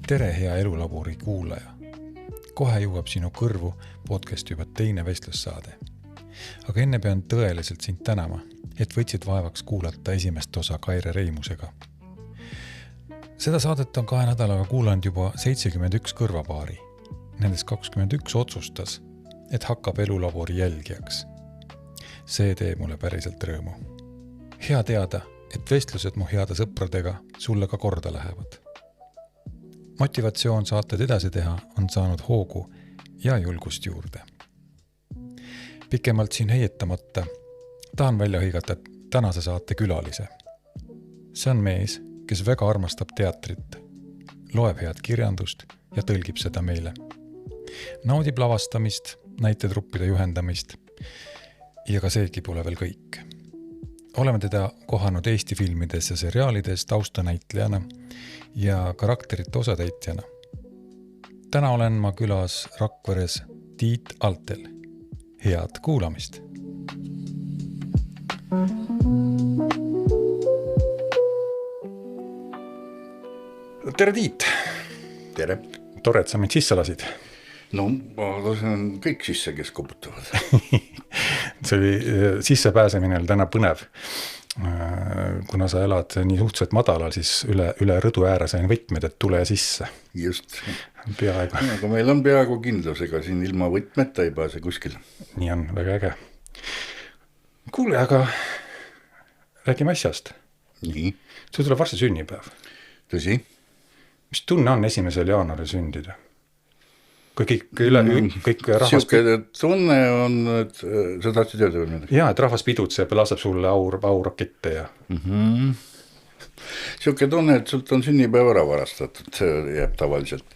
Tere, hea Elulabori kuulaja. Kohe jõuab sinu kõrvu podcast juba teine vestlussaade. Aga enne pean tõeliselt sind tänama, et võtsid vaevaks kuulata esimest osa Kaire Reimusega. Seda saadet on 2 nädalaga kuulanud juba 71 kõrvapaari. Nendest 21 otsustas, et hakkab Elulabori jälgijaks. See teeb mulle päriselt rõõmu. Hea teada, et vestlused mu heade sõpradega sulle ka korda lähevad. Motivatsioon saated edasi teha on saanud hoogu ja julgust juurde. Pikemalt siin heietamata tahan välja hõigata tänase saate külalise. See on mees, kes väga armastab teatrit, loeb head kirjandust ja tõlgib seda meile. Naudib lavastamist, näitetruppide juhendamist ja ka seegi pole veel kõik. Oleme teda kohanud Eesti filmides ja seriaalides taustanäitlejana ja karakterite osatäitjana. Täna olen ma külas Rakveres Tiit Altel. Head kuulamist! Tere, Tiit! Tere! Tore, et sa mind sisse lasid. No, ma lasen kõik sisse, kes koputavad. See oli sissepääsemine oli täna põnev. Kuna sa elad nii suhteliselt madalal, siis üle rõdu ääre sain võtmed, et tule sisse. Just. Peaaegu. Aga meil on peaaegu kindlusega siin ilma võtmeta ei pääse kuskil. Nii on, väga äge. Kuule, aga räägime asjast. Nii. See tuleb varsti sünnipäev. Tõsi? Mis tunne on 1. jaanuaril sündida? Kui kõik rahvas... Siuke tunne on, et sa tahtsid öelda veel midagi? Jaa, et rahvas pidutseb ja laseb sulle aurakette ja... Siuke tunne, et sult on sünnipäev ära varastatud, see jääb tavaliselt.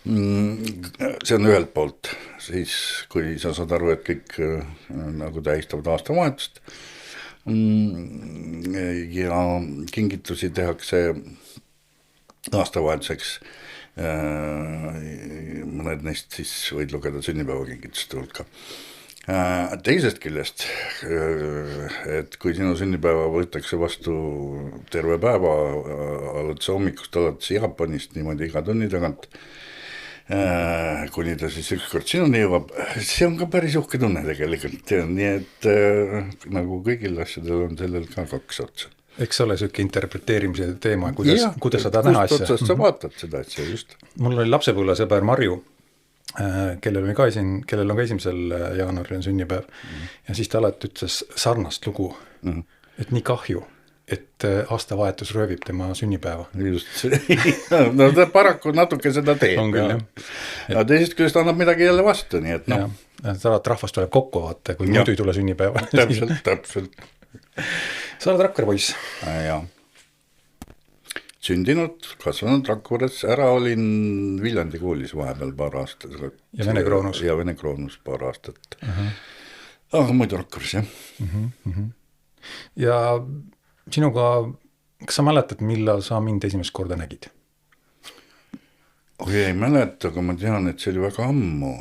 See on ühelt poolt, siis kui sa saad aru, et kõik nagu tähistavad aastavahetust ja kingitusi tehakse aastavahetuseks, mõned neist siis võid lugeda sünnipäevakingituste hulka. Teisest küljest, et kui sinu sünnipäeva võetakse vastu terve päeva alates hommikust alates Jaapanist niimoodi iga tunni tagant, kuni ta siis ükskord sinuni jõuab, see on ka päris uhke tunne tegelikult. Nii et nagu kõigil asjadel on sellel ka 2 otsa. Eks ole süke interpreteerimise teema, kuidas sa tahad näha asja. Kust otsast sa vaatad seda asja just? Mul oli lapsepõlvesõber Marju, kellel on ka 1. jaanuaril sünnipäev. Ja siis ta alati ütles sarnast lugu, et nii kahju, et aastavahetus röövib tema sünnipäeva. Just. No ta paraku natuke seda teeb. On küll, jah. Ja teisest küljest annab midagi jälle vastu, nii et noh. Rahvast tuleb kokku vaata, kui muidu ei tule sünnipäeva. Täpselt. Sa oled Rakvere poiss. Jaa. Sündinud, kasvanud Rakveres, ära olin Viljandi koolis vahepeal paar aastat. Ja Vene Kroonus. Ja Vene Kroonus paar aastat. Aga muidu Rakveres, jah. Ja sinuga, kas sa mäletad, millal sa mind esimest korda nägid? Ei mäleta, aga ma tean, et see oli väga ammu.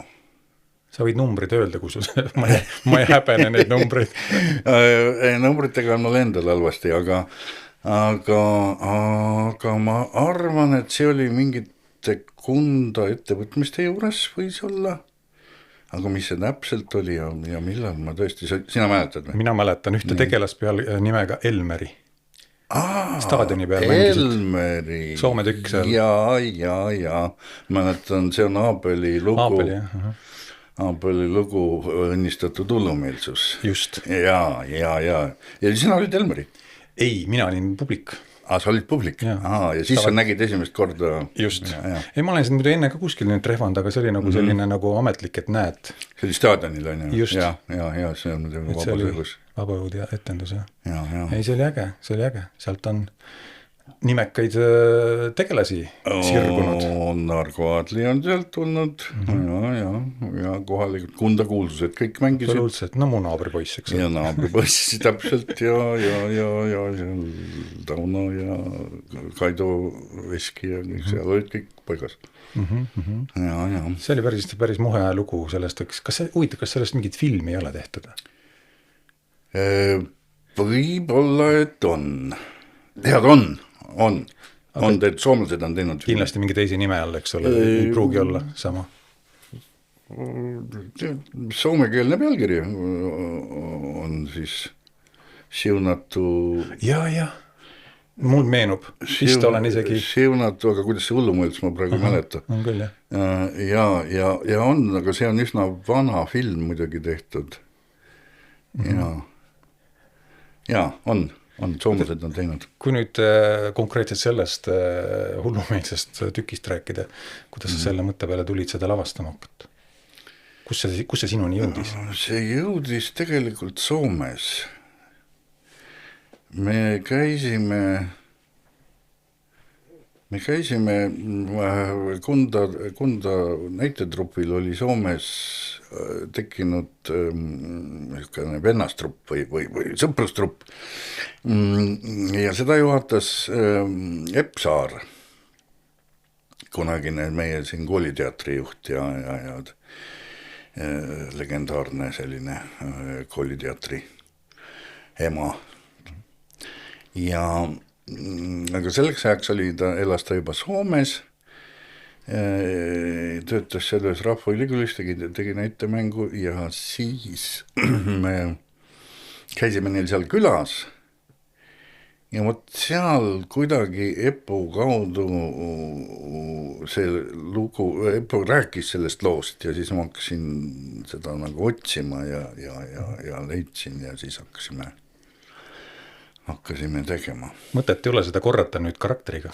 Sa võid numbrid öelda, kus ma ei häbene neid numbreid. Numbritega on mul endal halvasti, aga ma arvan, et see oli mingite Kunda ettevõtmiste juures võis olla. Aga mis see täpselt oli ja millal ma tõesti, sina mäletad või? Mina mäletan ühte tegelast peal nimega Elmeri. Staadioni peal mängisid. Elmeri. Soome tükk seal. Ja. Mäletan, see on Aabeli lugu. Aabeli lugu õnnistatud hullumeelsus. Just. Ja. Ja sina olid Elmeri? Ei, mina olin publik. Sa olid publik? Ja siis sa nägid esimest korda? Just. Ei, ma olen seda muidu enne ka kuskil nüüd trehvanud, aga see oli nagu selline nagu ametlik, et näed. See oli staadionil, on ju? Just. Ja, see on vabasõgus. Vabajõud ja etendus, jah. Ja. Ei, see oli äge. Sealt on nimekaid tegelasi sirgunud. Nargo Adli on sealt tulnud, ja kohalikud Kunda kuulsused kõik mängisid. Absoluutselt, no mu naabripoiss, eks. Ja naabripoiss täpselt, ja Tauno ja Kaido Veski ja seal olid kõik paigas. Ja. See oli päris muhe lugu sellest, kas sellest mingit filmi ei ole tehtud? Võib-olla, et on. Tead, on. on teid, soomlased on teinud kindlasti mingi teisi nime all, eks ole, ei pruugi olla sama. Soomekeelne pealkiri on siis siunatu... Ja. Mul meenub, vist olen isegi... Siunatu, aga kuidas see hullumõelts, ma praegu mäleta. On küll, jah. Ja on, aga see on üsna vana film muidugi tehtud. Ja, on, soomlased on teinud. Kui nüüd konkreetselt sellest hullumeelsest tükist rääkida, kuidas sa selle mõtte peale tulid seda lavastama hakata? Kus see sinuni jõudis? See jõudis tegelikult Soomes. Me käisime Kunda näitetrupil oli Soomes tekkinud vennastrupp või sõprustrupp ja seda juhatas Epp Saar, kunagine meie siin kooliteatri juht ja legendaarne selline kooliteatri ema. Ja aga selleks ajaks elas ta juba Soomes, töötas selles Rahvaülikoolis, tegi näitemängu ja siis me käisime neil seal külas ja vot seal kuidagi Epu kaudu see lugu, Epu rääkis sellest loost ja siis ma hakkasin seda nagu otsima ja leidsin ja siis hakkasime tegema. Mõtet ei ole seda korrata nüüd karakteriga?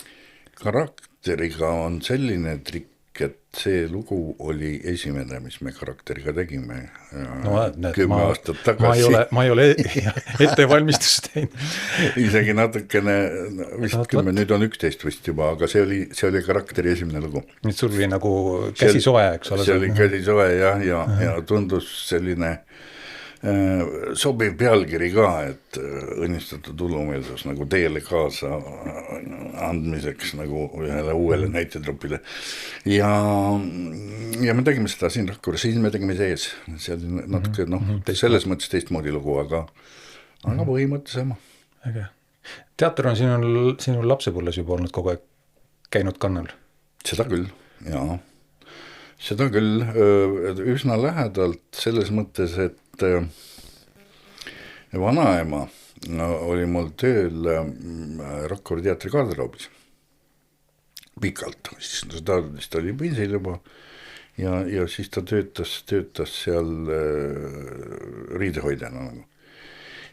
Karakteriga on selline trikk, et see lugu oli esimene, mis me karakteriga tegime 10 aastat tagasi. Ma ei ole ettevalmistust teinud. Isegi natukene, vist 10, nüüd on 11 vist juba, aga see oli karakteri esimene lugu. Nüüd sul oli nagu käsisoe, eks ole? See oli käsisoe ja tundus selline sobiv pealkiri ka, et õnnistatud hullumeelsus nagu teele kaasa andmiseks nagu ühele uuele näitetrupile. Ja me tegime seda siin Rakveres, siis me tegime sees. See oli natuke, selles mõttes teistmoodi lugu, aga põhimõte sama. Äge. Teater on sinul lapsepõlves juba olnud kogu aeg käinud kannal? Seda küll, jaa. Seda küll üsna lähedalt selles mõttes, et vanaema oli mul tööl Rakvere teatri garderoobis pikalt, siis ta oli pensil juba ja siis ta töötas seal riidehoidjana nagu.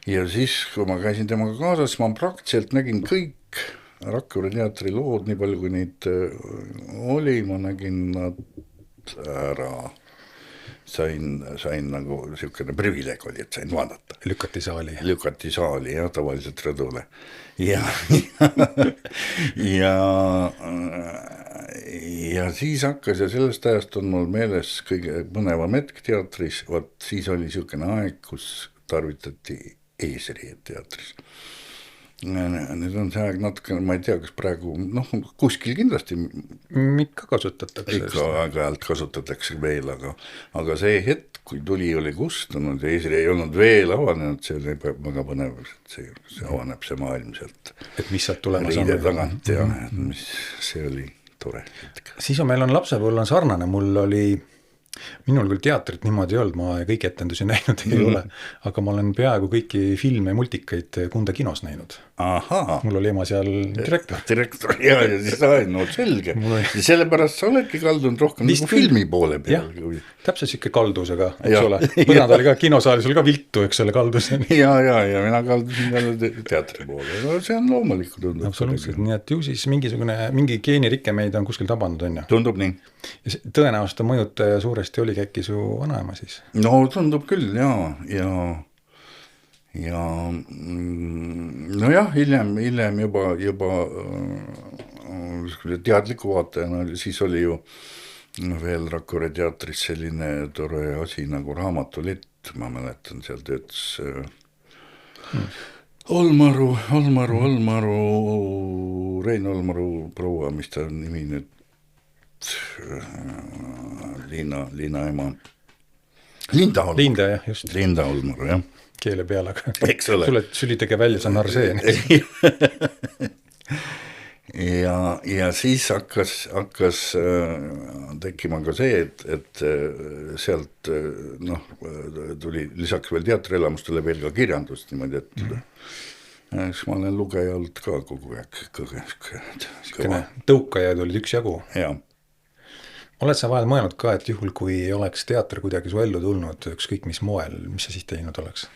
Ja siis, kui ma käisin temaga kaasas, ma praktiliselt nägin kõik Rakvere teatri lood, nii palju kui neid oli, ma nägin nad ära. Sain nagu siukene privileeg oli, et sain vaadata. Lükati saali ja tavaliselt rõdule. Ja siis hakkas ja sellest ajast on mul meeles kõige põnevam hetk teatris, siis oli siukene aeg, kus tarvitati eesriied teatris. Nüüd on see aeg natuke, ma ei tea, kas praegu, kuskil kindlasti ikka kasutatakse. Ikka aeg-ajalt kasutatakse veel, aga see hetk, kui tuli oli kustunud ja eesri ei olnud veel avanenud, see oli väga põnev, et see avaneb see maailm sealt. Et mis sealt tulemas on? Riide tagant ja see oli tore hetk. Siis on meil lapsepõlv on sarnane, minul küll teatrit niimoodi ei olnud, ma kõiki etendusi näinud ei ole, aga ma olen peaaegu kõiki filme ja multikaid Kunda kinos näinud. Aha. Mul oli ema seal direktor. Ja siis selge. Ja sellepärast sa oledki kaldunud rohkem nagu filmi poole peal. Täpselt siuke kaldusega, eks ole. Põrnad oli ka kinosaalis, oli ka viltu, eks ole, kalduseni. Ja mina kaldusin jälle teatri poole. No, see on loomulikult tundub. Absoluutselt, nii et ju siis mingi geenirikke meid on kuskil tabanud, on ju. Tundub nii. Ja tõenäoliselt mõjutaja suuresti oligi äkki su vanaema siis? No tundub küll, nojah, hiljem juba teadliku vaatajana, siis oli ju veel Rakvere teatris selline tore asi nagu Raamatulett, ma mäletan, seal töötas Rein Olmaru proua, mis ta nimi nüüd Liina ema Linda Olmaru, jah. Keele peal, aga eks ole. Sülitage välja, see on Arseen. ja siis hakkas tekkima ka see, et sealt tuli lisaks veel teatrielamustele veel ka kirjandust niimoodi, et eks ma olen lugeja olnud ka kogu aeg kõva. Tõukajaid olid üksjagu. Jaa. Oled sa vahel mõelnud ka, et juhul kui ei oleks teater kuidagi su ellu tulnud, ükskõik mis moel, mis sa siis teinud oleks?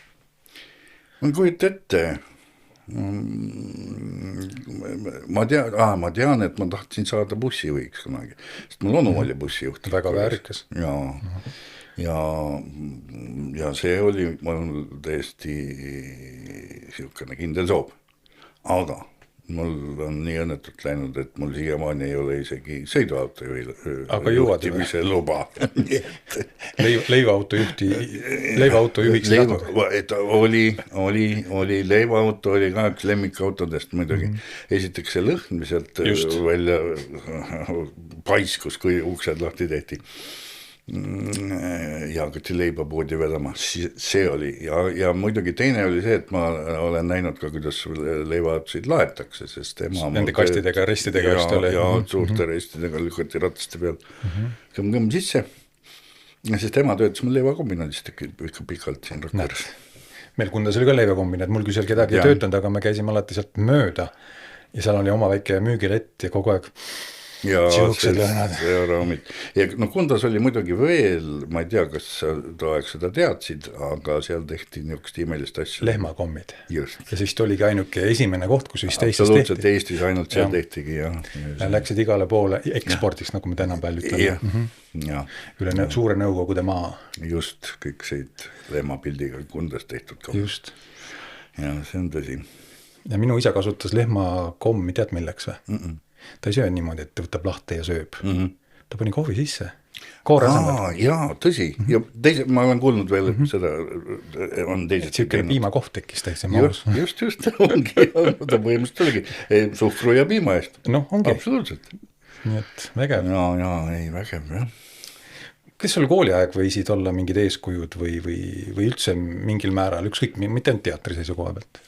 Ma kujuta ette, ma tean, et ma tahtsin saada bussijuhiks kunagi, sest mul onu oli bussijuht. Väga väärikas. Ja see oli mul täiesti siukene kindel soov, aga mul on nii õnnetult läinud, et mul siiamaani ei ole isegi sõiduauto juhtimise luba. Leivaauto juhiks oli leivaauto, oli ka üks lemmikautodest muidugi. Esiteks see lõhn, mis sealt välja paiskus, kui uksed lahti tehti. Ja hakati leibapoodi vedama, see oli ja muidugi teine oli see, et ma olen näinud ka, kuidas leivaautosid laetakse, sest ema nende kastidega, restidega ja suurte restidega lükati rataste peal kõmm sisse ja sest ema töötas mul leivakombinaadist ikka pikalt siin Rakveres. Meil Kundas oli ka leivakombinaat, mul küll seal kedagi ei töötanud, aga me käisime alati sealt mööda ja seal oli oma väike müügilett ja kogu aeg ja Kundas oli muidugi veel, ma ei tea, kas sa toaeg seda teadsid, aga seal tehti niisugust imelist asja. Lehmakommid. Just. Ja siis oligi ainuke esimene koht, kus vist Eestis tehti. Absoluutselt Eestis ainult seal tehtigi. Läksid igale poole ekspordiks, nagu me täna päeval ütleme. Üle suure nõukogude maa. Just, kõik seid lehmapildiga Kundas tehtud. Just. Ja see on tõsi. Ja minu isa kasutas lehmakommi, tead milleks või? Ta ei söö niimoodi, et ta võtab lahti ja sööb. Ta pani kohvi sisse. Koore asemel. Jaa, tõsi. Ja teise, ma olen kuulnud veel, et seda on teised. Siukene piimakohv tekkis täitsa maus. Just, ongi. Ta põhimõtteliselt oligi suhkru ja piima eest. Noh, ongi. Absoluutselt. Nii et vägev. Jaa, ei vägev, jah. Kes sul kooliaeg võisid olla mingid eeskujud või üldse mingil määral, ükskõik, mitte ainult teatri seisukoha pealt?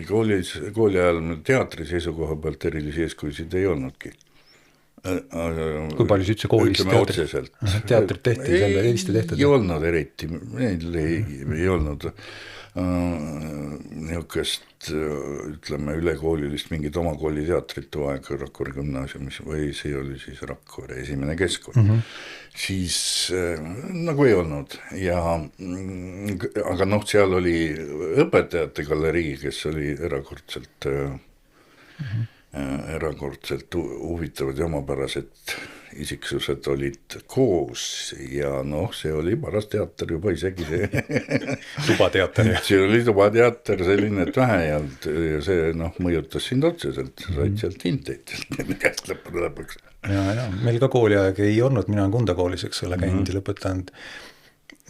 Kooli ajal teatri seisukoha pealt erilisi eeskujusid ei olnudki. Kui palju üldse koolis teatrit tehti, selle Eesti tehtud? Ei olnud eriti, ei olnud niisugust, ütleme, ülekoolilist mingit oma kooli teatrit aeg Rakvere gümnaasiumis või see oli siis Rakvere esimene keskkool. Siis nagu ei olnud aga seal oli õpetajate galerii, kes oli erakordselt huvitavad ja omapärased isiksused olid koos ja see oli paras teater juba isegi see. Tubateater. See oli tubateater selline, et vähe ei olnud ja see mõjutas sind otseselt, said sealt hinteid käest lõpuks. Ja, meil ka kooliaeg ei olnud, mina olen Kunda koolis, eks ole, käinud ja lõpetanud.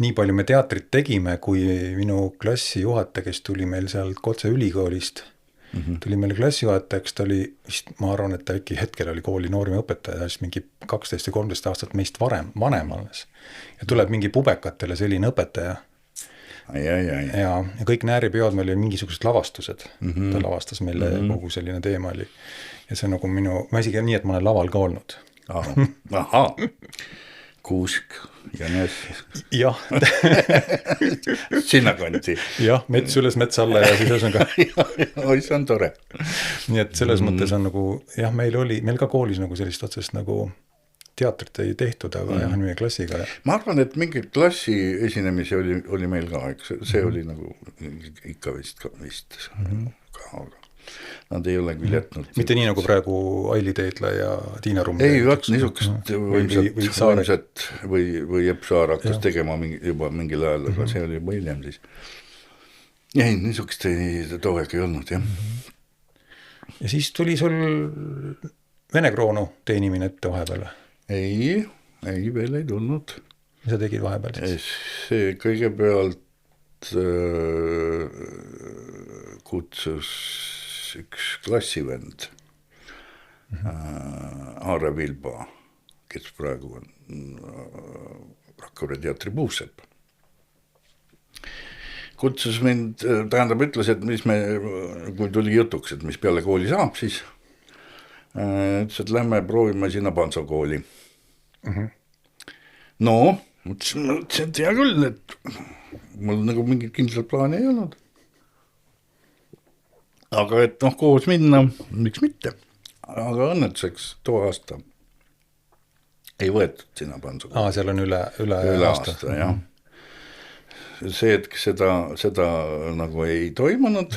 Nii palju me teatrit tegime, kui minu klassijuhataja, kes tuli meil sealt Kotse ülikoolist, tuli meil klassijuhatajaks, ta oli, ma arvan, et ta äkki hetkel oli kooli noorima õpetaja, siis mingi 12 ja 13 aastat meist vanem alles. Ja tuleb mingi pubekatele selline õpetaja. Ja kõik nääripeod meil oli mingisugused lavastused. Ta lavastas meile kogu selline teema oli. Ja see on nagu ma isegi nii, et ma olen laval ka olnud. Aha. Kuusk ja näes. Jah. Sinna kanti. Jah, mets üles metsa alla ja siis on ka. Oi, see on tore. Nii et selles mõttes on nagu, jah, meil ka koolis nagu sellist otsest nagu teatrit ei tehtud, aga jah, meie klassiga. Ma arvan, et mingi klassi esinemisi oli meil ka, see oli nagu ikka vist, aga nad ei ole küll jätnud. Mitte nii nagu praegu Aili Teedla ja Tiina Rumm. Ei, niisugust võimsat või Jepp Saar hakkas tegema juba mingil ajal, aga see oli juba hiljem siis. Ei, niisugust too aeg ei olnud, jah. Ja siis tuli sul Vene kroonu teenimine ette vahepeal? Ei, veel ei tulnud. Mis sa tegid vahepeal siis? See kõigepealt kutsus üks klassivend Aare Vilba, kes praegu on Rakvere teatri puusepp. Kutsus mind, tähendab ütles, et kui tuli jutuks, et mis peale kooli saab, siis ütles, et lähme proovime sinna Panso kooli. No, mõtlesin, et hea küll, et mul nagu mingit kindlat plaani ei olnud. Aga et noh, koos minna, miks mitte. Aga õnnetuseks too aasta ei võetud sinna Panso kooli. Seal on üle aasta, jah. See, et seda nagu ei toimunud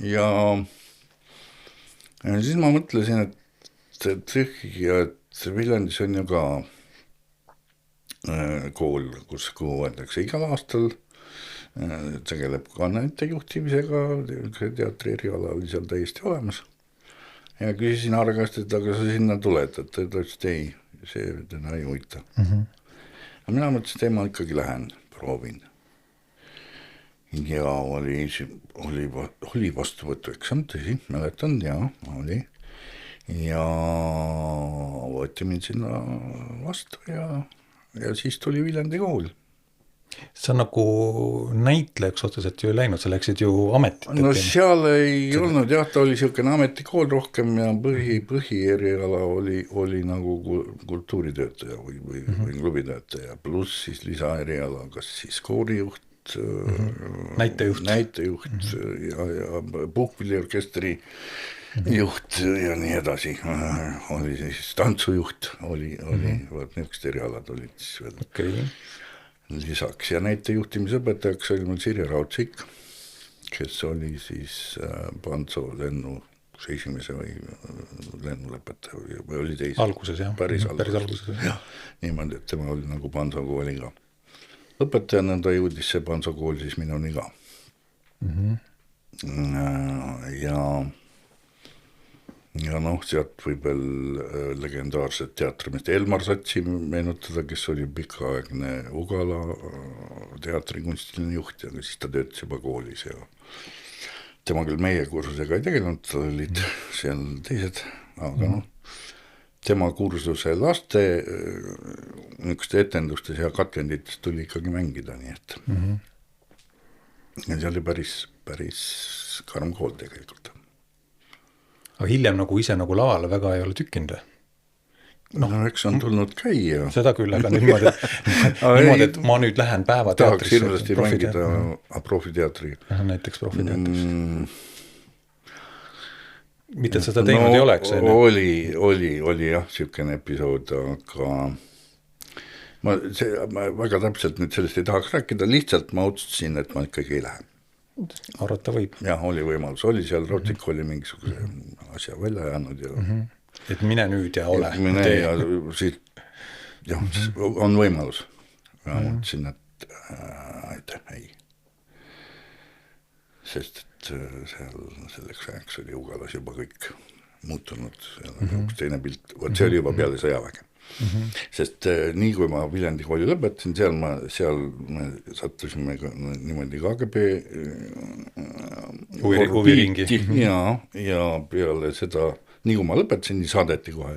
ja siis ma mõtlesin, et Viljandis on ju ka kool, kuhu võetakse igal aastal, tegeleb ka näite juhtimisega, teatri eriala oli seal täiesti olemas. Ja küsisin Argast, et aga sa sinna tuled, et ta ütles, et ei, see teda ei huvita. Ja mina mõtlesin, et ma ikkagi lähen, proovin. Ja oli vastuvõtu eksam, tõsi, mäletan, jaa, oli. Ja võeti mind sinna vastu ja siis tuli Viljandi kool. Sa nagu näitlejaks otseselt ju ei läinud, sa läksid ju ametit. No seal ei olnud, jah, ta oli niisugune ametikool rohkem ja põhieriala oli nagu kultuuritöötaja või klubitöötaja, pluss siis lisaeriala, kas siis koorijuht, näitejuht ja puhkpilliorkestri juht ja nii edasi, oli siis tantsujuht, oli niisugused erialad olid siis veel lisaks ja näitejuhtimisõpetajaks oli mul Sirje Raudsik, kes oli siis Panso lennu esimese või lennulõpetaja või oli teise. Alguses jah, päris alguses. Jah, niimoodi, et tema oli nagu Panso kooli ka. Õpetajana ta jõudis see Panso kool siis minuni ka. Ja noh, sealt võib veel legendaarset teatrimist Elmar Satsi meenutada, kes oli pikaaegne Ugala teatrikunstiline juht ja siis ta töötas juba koolis ja tema küll meie kursusega ei tegelenud, tal olid seal teised, aga noh, tema kursuse laste niisuguste etendustes ja katkendites tuli ikkagi mängida, nii et ja see oli päris karm kool tegelikult. Aga hiljem nagu ise nagu lavale väga ei ole tükkinud? No eks on tulnud käia. Seda küll, aga niimoodi, et ma nüüd lähen päevateatrisse. Tahaks hirmsasti mängida profiteatri. Näiteks profiteatrisse. Mitte, et seda teinud ei oleks? Oli jah, niisugune episood, aga ma väga täpselt nüüd sellest ei tahaks rääkida, lihtsalt ma otsustasin, et ma ikkagi ei lähe. Arvata võib. Jah, oli võimalus, oli seal Rotsik oli mingisuguse asja välja jäänud ja et mine nüüd ja ole. Mine ja siit jah, on võimalus. Ja mõtlesin, et aitäh, ei. Sest et selleks ajaks oli Ugalas juba kõik muutunud, teine pilt, see oli juba peale sõjaväge. Sest nii kui ma Viljandi kooli lõpetasin, seal me sattusime niimoodi KGB huviringi ja peale seda, nii kui ma lõpetasin, nii saadeti kohe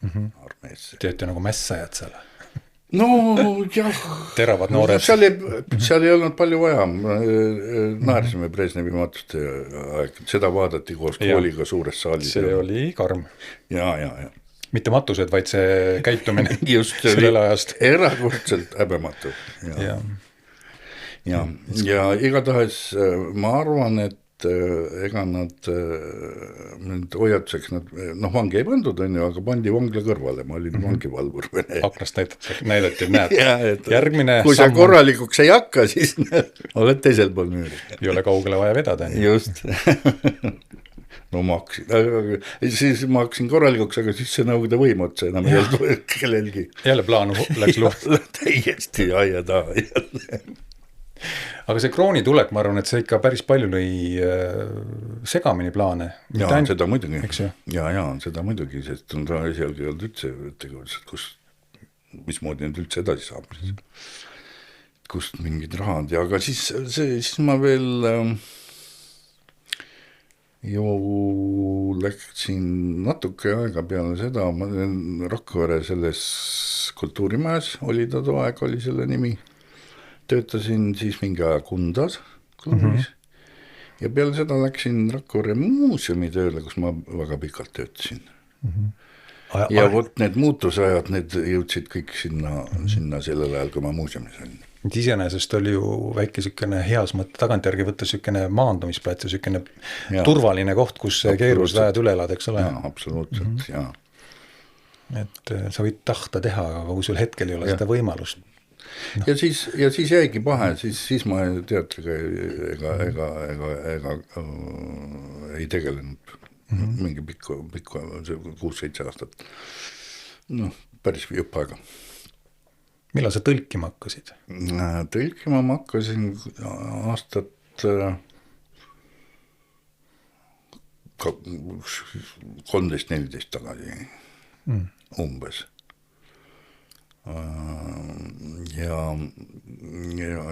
armeesse. Teete nagu mässajad seal? No jah, teravad noored. Seal ei olnud palju vaja, naersime Brežnevi matuste aeg, seda vaadati koos kooliga suures saalis. See oli karm. Ja. Mitte matused, vaid see käitumine just sellel ajast. Erakordselt häbematu. Ja igatahes ma arvan, et ega nad hoiatuseks, vangi ei pandud, aga pandi vangla kõrvale, ma olin vangivalvur. Aknast näidati, näed, järgmine kui sa korralikuks ei hakka, siis oled teisel pool müüri. Ei ole kaugele vaja vedada. Just. No ma hakkasin korralikuks, aga siis see nõukogude võim otsa enam ei olnud kellelgi. Jälle plaan läks luua. Täiesti aia taha jälle. Aga see kroonitulek, ma arvan, et see ikka päris palju lõi segamini plaane. Jaa, seda muidugi. Jaa, seda muidugi, sest on ta esialgi olnud üldse, mismoodi nüüd üldse edasi saab. Kust mingid rahad, aga siis ma veel ju läksin natuke aega peale seda, ma Rakvere selles kultuurimajas oli ta too aeg, oli selle nimi, töötasin siis mingi aja Kundas klubis ja peale seda läksin Rakvere muuseumi tööle, kus ma väga pikalt töötasin. ja vot need muutusajad, need jõudsid kõik sinna sellel ajal, kui ma muuseumis olin. Iseenesest oli ju väike sükene heas mõtte tagantjärgi võtta sükene maandumisplats ja sükene turvaline koht, kus keerus väed üle elada, eks ole? Jaa, absoluutselt, jaa. Et sa võid tahta teha, aga kui sul hetkel ei ole seda võimalust. No. Ja siis jäigi pahe, siis ma teatriga ega ei tegelenud mingi pikku 6-7 aastat. Noh, päris jupp aega. Millal sa tõlkima hakkasid? Tõlkima ma hakkasin aastat 13-14 tagasi umbes. Ja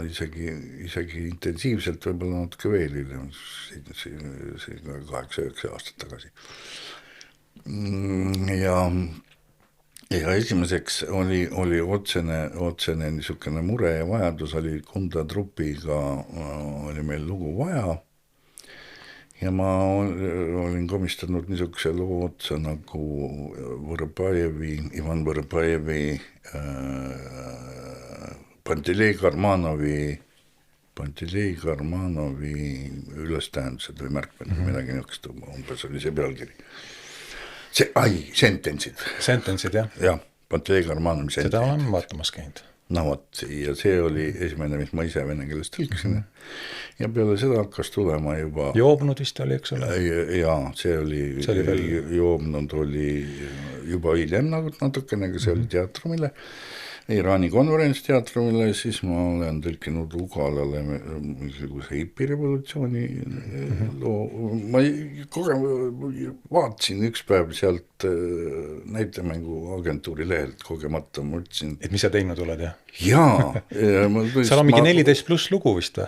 isegi intensiivselt võib-olla natuke veel hiljem, 8-9 aastat tagasi. Ja esimeseks oli otsene niisugune mure ja vajadus oli Kunda trupiga oli meil lugu vaja ja ma olin komistanud niisuguse loo otsa nagu Ivan Võrõpajevi Pantelei Karmanovi ülestähendused või märkmed või midagi niisugust, umbes oli see pealkiri. Sentensid, jah? Jah, Pantelei Karmanovi sentensid. Seda olen vaatamas käinud. No vot, ja see oli esimene, mis ma ise vene keeles tõlkisin. Ja peale seda hakkas tulema juba... Joobnud vist oli, eks ole? Jaa, see oli Joobnud oli juba hiljem natukene, aga see oli teatrumile. Iraani konverentsteatrumile, siis ma olen tõlkinud Ugalale mingisuguse hipirevolutsiooni loo. Ma vaatasin üks päev sealt näitemängu agentuuri lehelt kogemata, mõtlesin... Et mis sa teinud oled, jah? Jaa. Seal on mingi 14+ lugu vist või?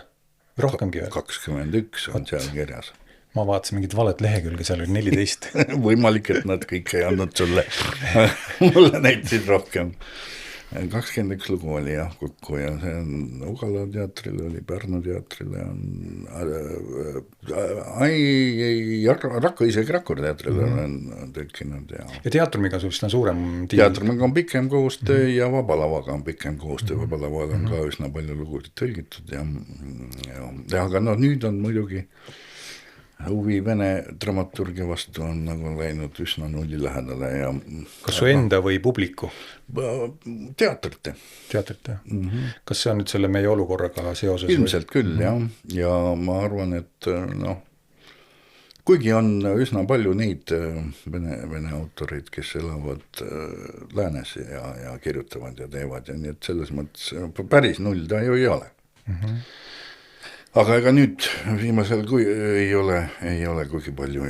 Rohkemgi veel? 21 on seal kirjas. Ma vaatasin mingit valet lehekülge, seal oli 14. Võimalik, et nad kõik ei andnud sulle. Mulle näitasid rohkem. 21 lugu oli jah kokku ja see on Ugala teatrile, oli Pärnu teatrile, isegi Rakvere teatrile olen tõlkinud. Ja teatrumiga sul vist on suurem tiim? Teatrumiga on pikem koostöö ja Vabalavaga on pikem koostöö, Vabalavaga on ka üsna palju lugusid tõlgitud ja aga nüüd on muidugi huvi vene dramaturgia vastu on nagu läinud üsna nulli lähedale ja... Kas su enda või publiku? Teatrite. Teatrite? Kas see on nüüd selle meie olukorraga seoses? Ilmselt küll, jah. Ja ma arvan, et kuigi on üsna palju neid vene autoreid, kes elavad läänes ja kirjutavad ja teevad ja nii, et selles mõttes päris null ta ju ei ole. Aga ega nüüd viimasel ei ole kuigi palju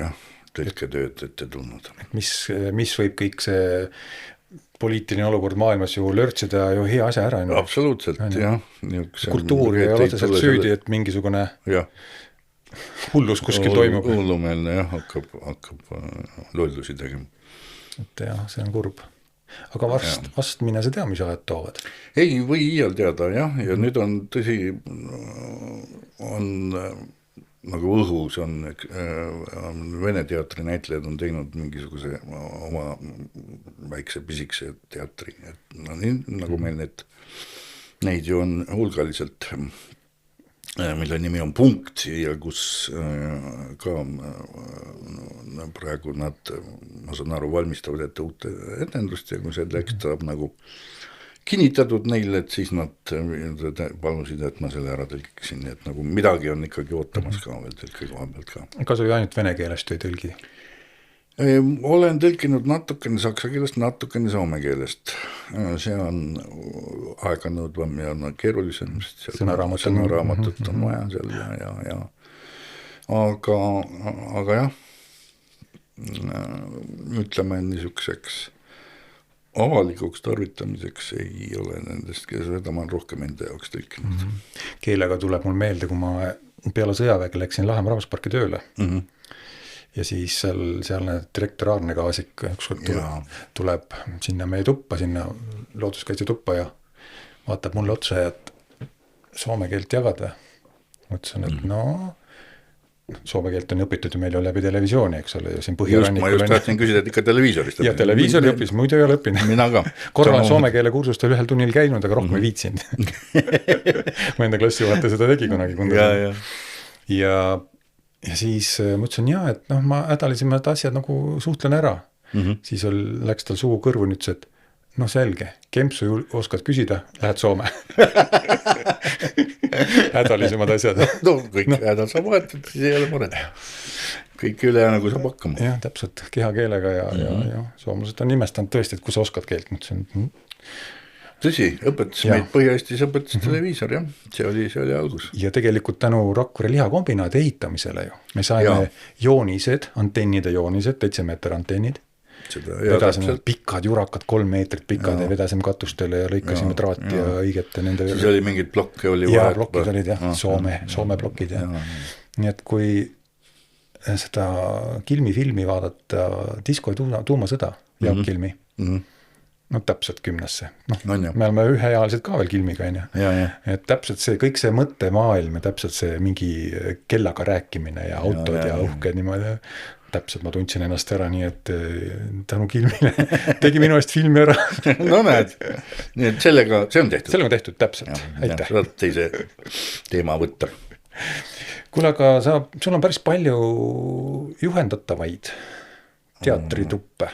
tõlketööd ette tulnud. Mis võib kõik see poliitiline olukord maailmas ju lörtsida ju hea asja ära? Absoluutselt, jah. Kultuur ei ole otseselt süüdi, et mingisugune hullus kuskil toimub. Hullumeelne hakkab lollusi tegema. Et jah, see on kurb. Aga vast mine sa tea, mis ajad toovad? Ei või iial teada, jah. Ja nüüd on tõsi, on nagu õhus on Vene teatri näitlejad on teinud mingisuguse oma väikse pisikse teatri. Nagu meil neid ju on hulgaliselt, mille nimi on Punkt ja kus ka praegu nad, ma saan aru, valmistavad ette uute etendust ja kui see tekst saab nagu kinnitatud neile, et siis nad palusid, et ma selle ära tõlkiksin, et nagu midagi on ikkagi ootamas ka veel tõlke koha pealt ka. Kas oli ainult vene keelest või tõlgi? Olen tõlkinud natukene saksa keelest, natukene soome keelest. See on aeganõudvam ja keerulisem, sest sõnaraamatut on vaja seal ja. Aga jah, ütleme niisuguseks avalikuks tarvitamiseks ei ole nendest, seda ma rohkem enda jaoks tõlkinud. Keelega tuleb mul meelde, kui ma peale sõjaväega läksin Lahemaa rahvusparki tööle. Ja siis seal direktor Aarne Kaasik tuleb sinna meie tuppa, sinna looduskaitse tuppa ja vaatab mulle otsa, et soome keelt jagada. Mõtlesin, et soome keelt on õpitud ju meil ju läbi televisiooni, eks ole, ja siin ma Põhjarannikul just tahtsin küsida, et ikka televiisorist. ja televiisori õppis, muidu ei ole õppinud. Mina ka. Korra olen soome keele kursustel ühel tunnil käinud, aga rohkem ei viitsinud. Ma enda klassijuhataja seda tegi kunagi. Ja siis mõtlesin, et ma hädalisime need asjad nagu suhtlen ära. Siis läks tal suu kõrvu nüüd, et selge, kempsu oskad küsida, lähed Soome. Hädalisemad asjad. Kõik hädal saab vahetada, siis ei ole muret. Kõik üle nagu saab hakkama. Jah, täpselt, kehakeelega ja soomlased on nimestanud tõesti, et kui sa oskad keelt. Tõsi, õpetas meid Põhja-Eestis õpetas televiisor, jah. See oli algus. Ja tegelikult tänu Rakvere lihakombinaadi ehitamisele ju. Me saime joonised, antennide joonised, 7 meeter antennid. Vedasime pikkad jurakad, 3 meetrit pikad ja vedasime katustele ja lõikasime traati ja õigete nende... Siis oli mingid blokke oli ja blokid olid Soome blokid. Nii et kui seda Kilmi-filmi vaadata Disko ja tuumasõda, Jaak Kilmi, täpselt 10-sse. Me oleme üheajalised ka veel Kilmiga, et täpselt see, kõik see mõttemaailm ja täpselt see mingi kellaga rääkimine ja autod ja uhked niimoodi... Täpselt ma tundsin ennast ära, nii et tänu Kilmile tegi minu eest filmi ära. Näed, nii et sellega, see on tehtud. Sellega on tehtud, täpselt. Aitäh. Saad teise teema võtta. Kuule, aga sul on päris palju juhendatavaid teatrituppe.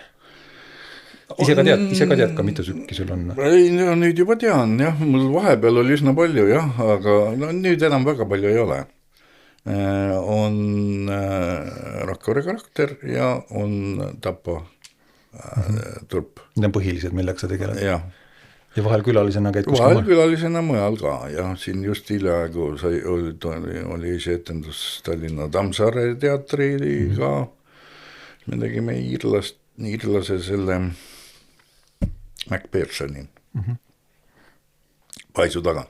Ise ka tead ka, mitu sükki sul on? Ei, nüüd juba tean, jah. Mul vahepeal oli üsna palju, jah, aga nüüd enam väga palju ei ole. On Rakvere karakter ja on Tapa turp. Need on põhilised, millega sa tegeled? Jah. Ja vahel külalisena käid kuskil? Vahel külalisena mujal ka, ja siin just hiljaaegu oli etendus Tallinna Tammsaare teatriga. Me tegime iirlase selle Macphersoni paisu taga.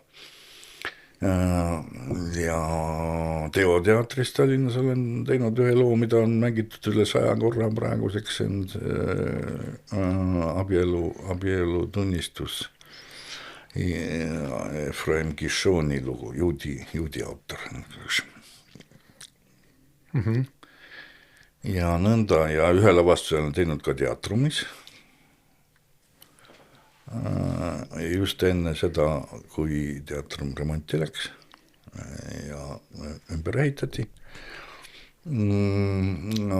Ja Teo teatris Tallinnas olen teinud ühe loo, mida on mängitud üle 100 korra praeguseks, see on abielu tunnistus. Efraim Kishoni lugu, juudi autor. Ja nõnda, ja ühe lavastuse olen teinud ka teatrumis. Just enne seda, kui teatrum remonti läks ja ümber ehitati,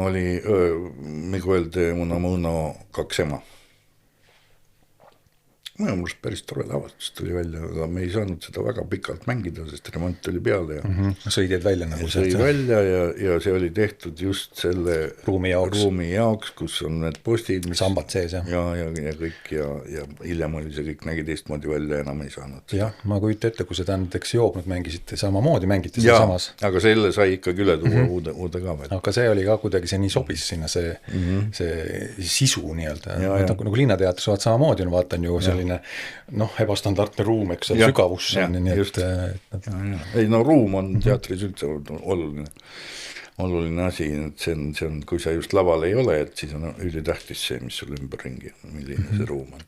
oli Miguel de Unamuno 2 ema. Minu päris tore lavastus tuli välja, aga me ei saanud seda väga pikalt mängida, sest remont oli peale. Ja sõidid välja nagu sõi välja ja see oli tehtud just selle ruumi jaoks, kus on need postid, mis sambad sees, ja kõik ja hiljem oli see kõik nägi teistmoodi välja, enam ei saanud. Jah, ma kujuta ette, kui seda näiteks joobnud mängisite, samamoodi mängite seda samas. Aga selle sai ikkagi üle tuua uude ka veel. Aga see oli ka kuidagi, see nii sobis sinna see sisu nii-öelda. Nagu linnateatris vaat samamoodi on, vaatan ju selline ebastandardne ruum, eks seal sügavus on. Ei, ruum on teatris üldse oluline asi, et see on, kui sa just laval ei ole, et siis on ülitähtis see, mis sul ümber ringi, milline see ruum on.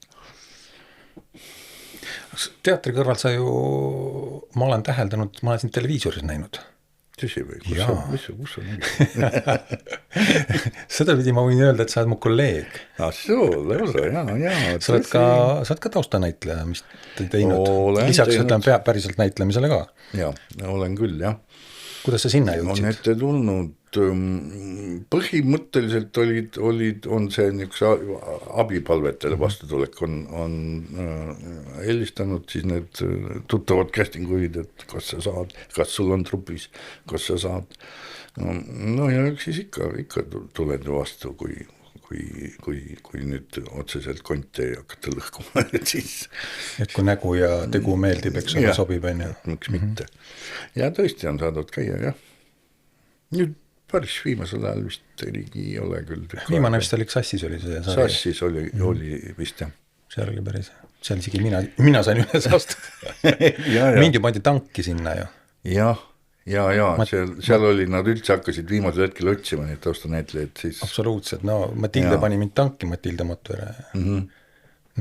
Teatri kõrval sa ju, ma olen täheldanud, ma olen sind televiisoris näinud. Tõsi või? Kus on nägi? Seda pidi ma võin öelda, et sa oled mu kolleeg. Sa oled ka taustanäitleja, mis te teinud. Lisaks ütlen päriselt näitlemisele ka. Jaa, olen küll, jah. Kuidas sa sinna jõudsid? On ette tulnud, põhimõtteliselt on see niisuguse abipalvetele vastutulek on helistanud siis need tuttavad castinguid, et kas sa saad, kas sul on trupis, kas sa saad. Ja siis ikka tuled vastu, kui nüüd otseselt konti ei hakata lõhkuma, et siis... Et kui nägu ja tegu meeldib, eks ole, sobib, on ju. Miks mitte. Ja tõesti on saadud käia, jah. Nüüd päris viimasel ajal vist ei ole küll. Viimane vist oli Sassis oli see. Sassis oli vist, jah. See oli päris, seal isegi mina sain üles astuda. Mind ju pandi tanki sinna ju. Jah. Seal oli, nad üldse hakkasid viimasel hetkel otsima neid taustanäitlejaid siis. Absoluutselt, Matilde pani mind tanki, Matilde Motvere.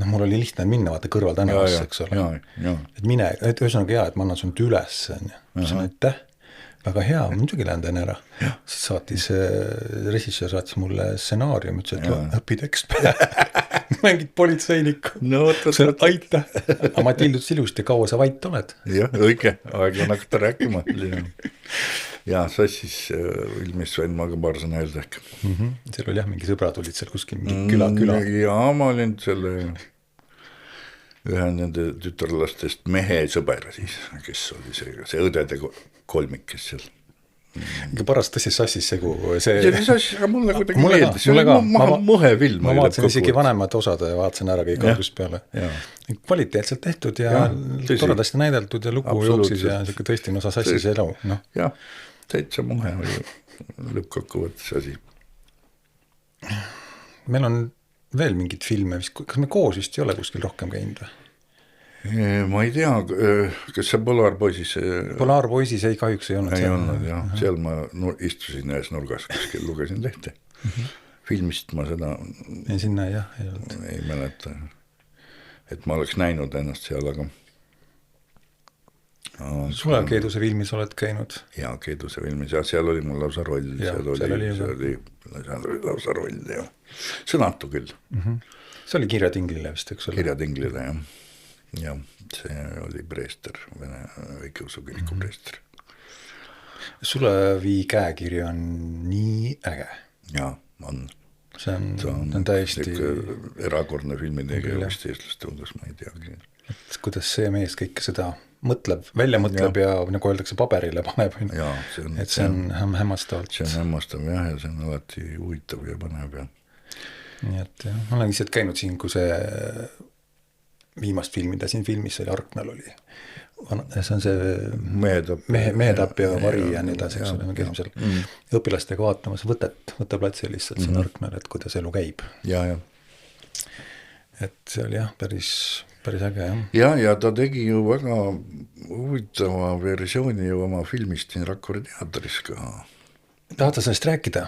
Mul oli lihtne minna, vaata kõrval tänavasse, eks ole. Et mine, et ühesõnaga et ma annan sul üles, ma sain aitäh. väga hea, muidugi lähen teen ära. Siis saatis, režissöör saatis mulle stsenaarium, ütles, et õpi tekst mängid politseinikku. No, aitäh. Aga Matild ütles ilusti, kaua sa vait oled? Jah, õige, aeg on hakata rääkima. Ja sassis ilmis Sven Maaga paar sõna öelda ehk. Seal oli jah, mingi sõbrad olid seal kuskil, mingi küla. Ja ma olin selle ühe nende tütarlastest mehe sõber siis, kes oli see õdede kolmik, kes seal. Ikka parast tõstis sassis segu. See sassis, aga mulle kuidagi meeldis. See oli mõhe film. Ma vaatasin isegi vanemad osad ja vaatasin ära kõik algusest peale. Kvaliteetselt tehtud ja toredasti näideltud ja lugu jooksis ja tõesti osa sassis elu. Jah, täitsa mõhe oli lõppkokkuvõttes asi. Meil on veel mingid filme, kas me koos vist ei ole kuskil rohkem käinud või? Ma ei tea, kas see Polaarpoisis... Polaarpoisis ei kahjuks ei olnud. Ei olnud, jah. Seal ma istusin ühes nurgas, kuskil lugesin lehte. Filmist ma seda... Ei sinna jah, ei olnud. Ei mäleta, et ma oleks näinud ennast seal, aga... Sule Keeduse filmis oled käinud? Jaa, Keeduse filmis, ja seal oli mul lausa roll. Seal oli lausa roll, jah. Sõnatu küll. See oli Kirja Tinglile vist, eks ole? Kirja Tinglile, jah. Ja see oli preester, Vene õigeusu kiriku preester. Sulevi käekiri on nii äge. Jaa, on. See on täiesti... Erakordne filmitegija vist eestlaste hulgas, ma ei teagi. Et kuidas see mees kõike seda välja mõtleb ja nagu öeldakse paberile paneb. Jaa, see on hämmastavalt. See on hämmastav jah, ja see on alati huvitav ja panev ja. Nii et jah, ma olen lihtsalt käinud siin, kui see viimast filmida siin filmis oli Arknal oli. See on see Mehetap ja Vari ja nii edasi, eks ole, me käisime seal õpilastega vaatamas võtteplatsil lihtsalt siin Arknal, et kuidas elu käib. Ja. Et see oli jah, päris äge jah. Ja ta tegi ju väga huvitava versiooni ju oma filmist siin Rakvere teatris ka. Tahad sa sellest rääkida?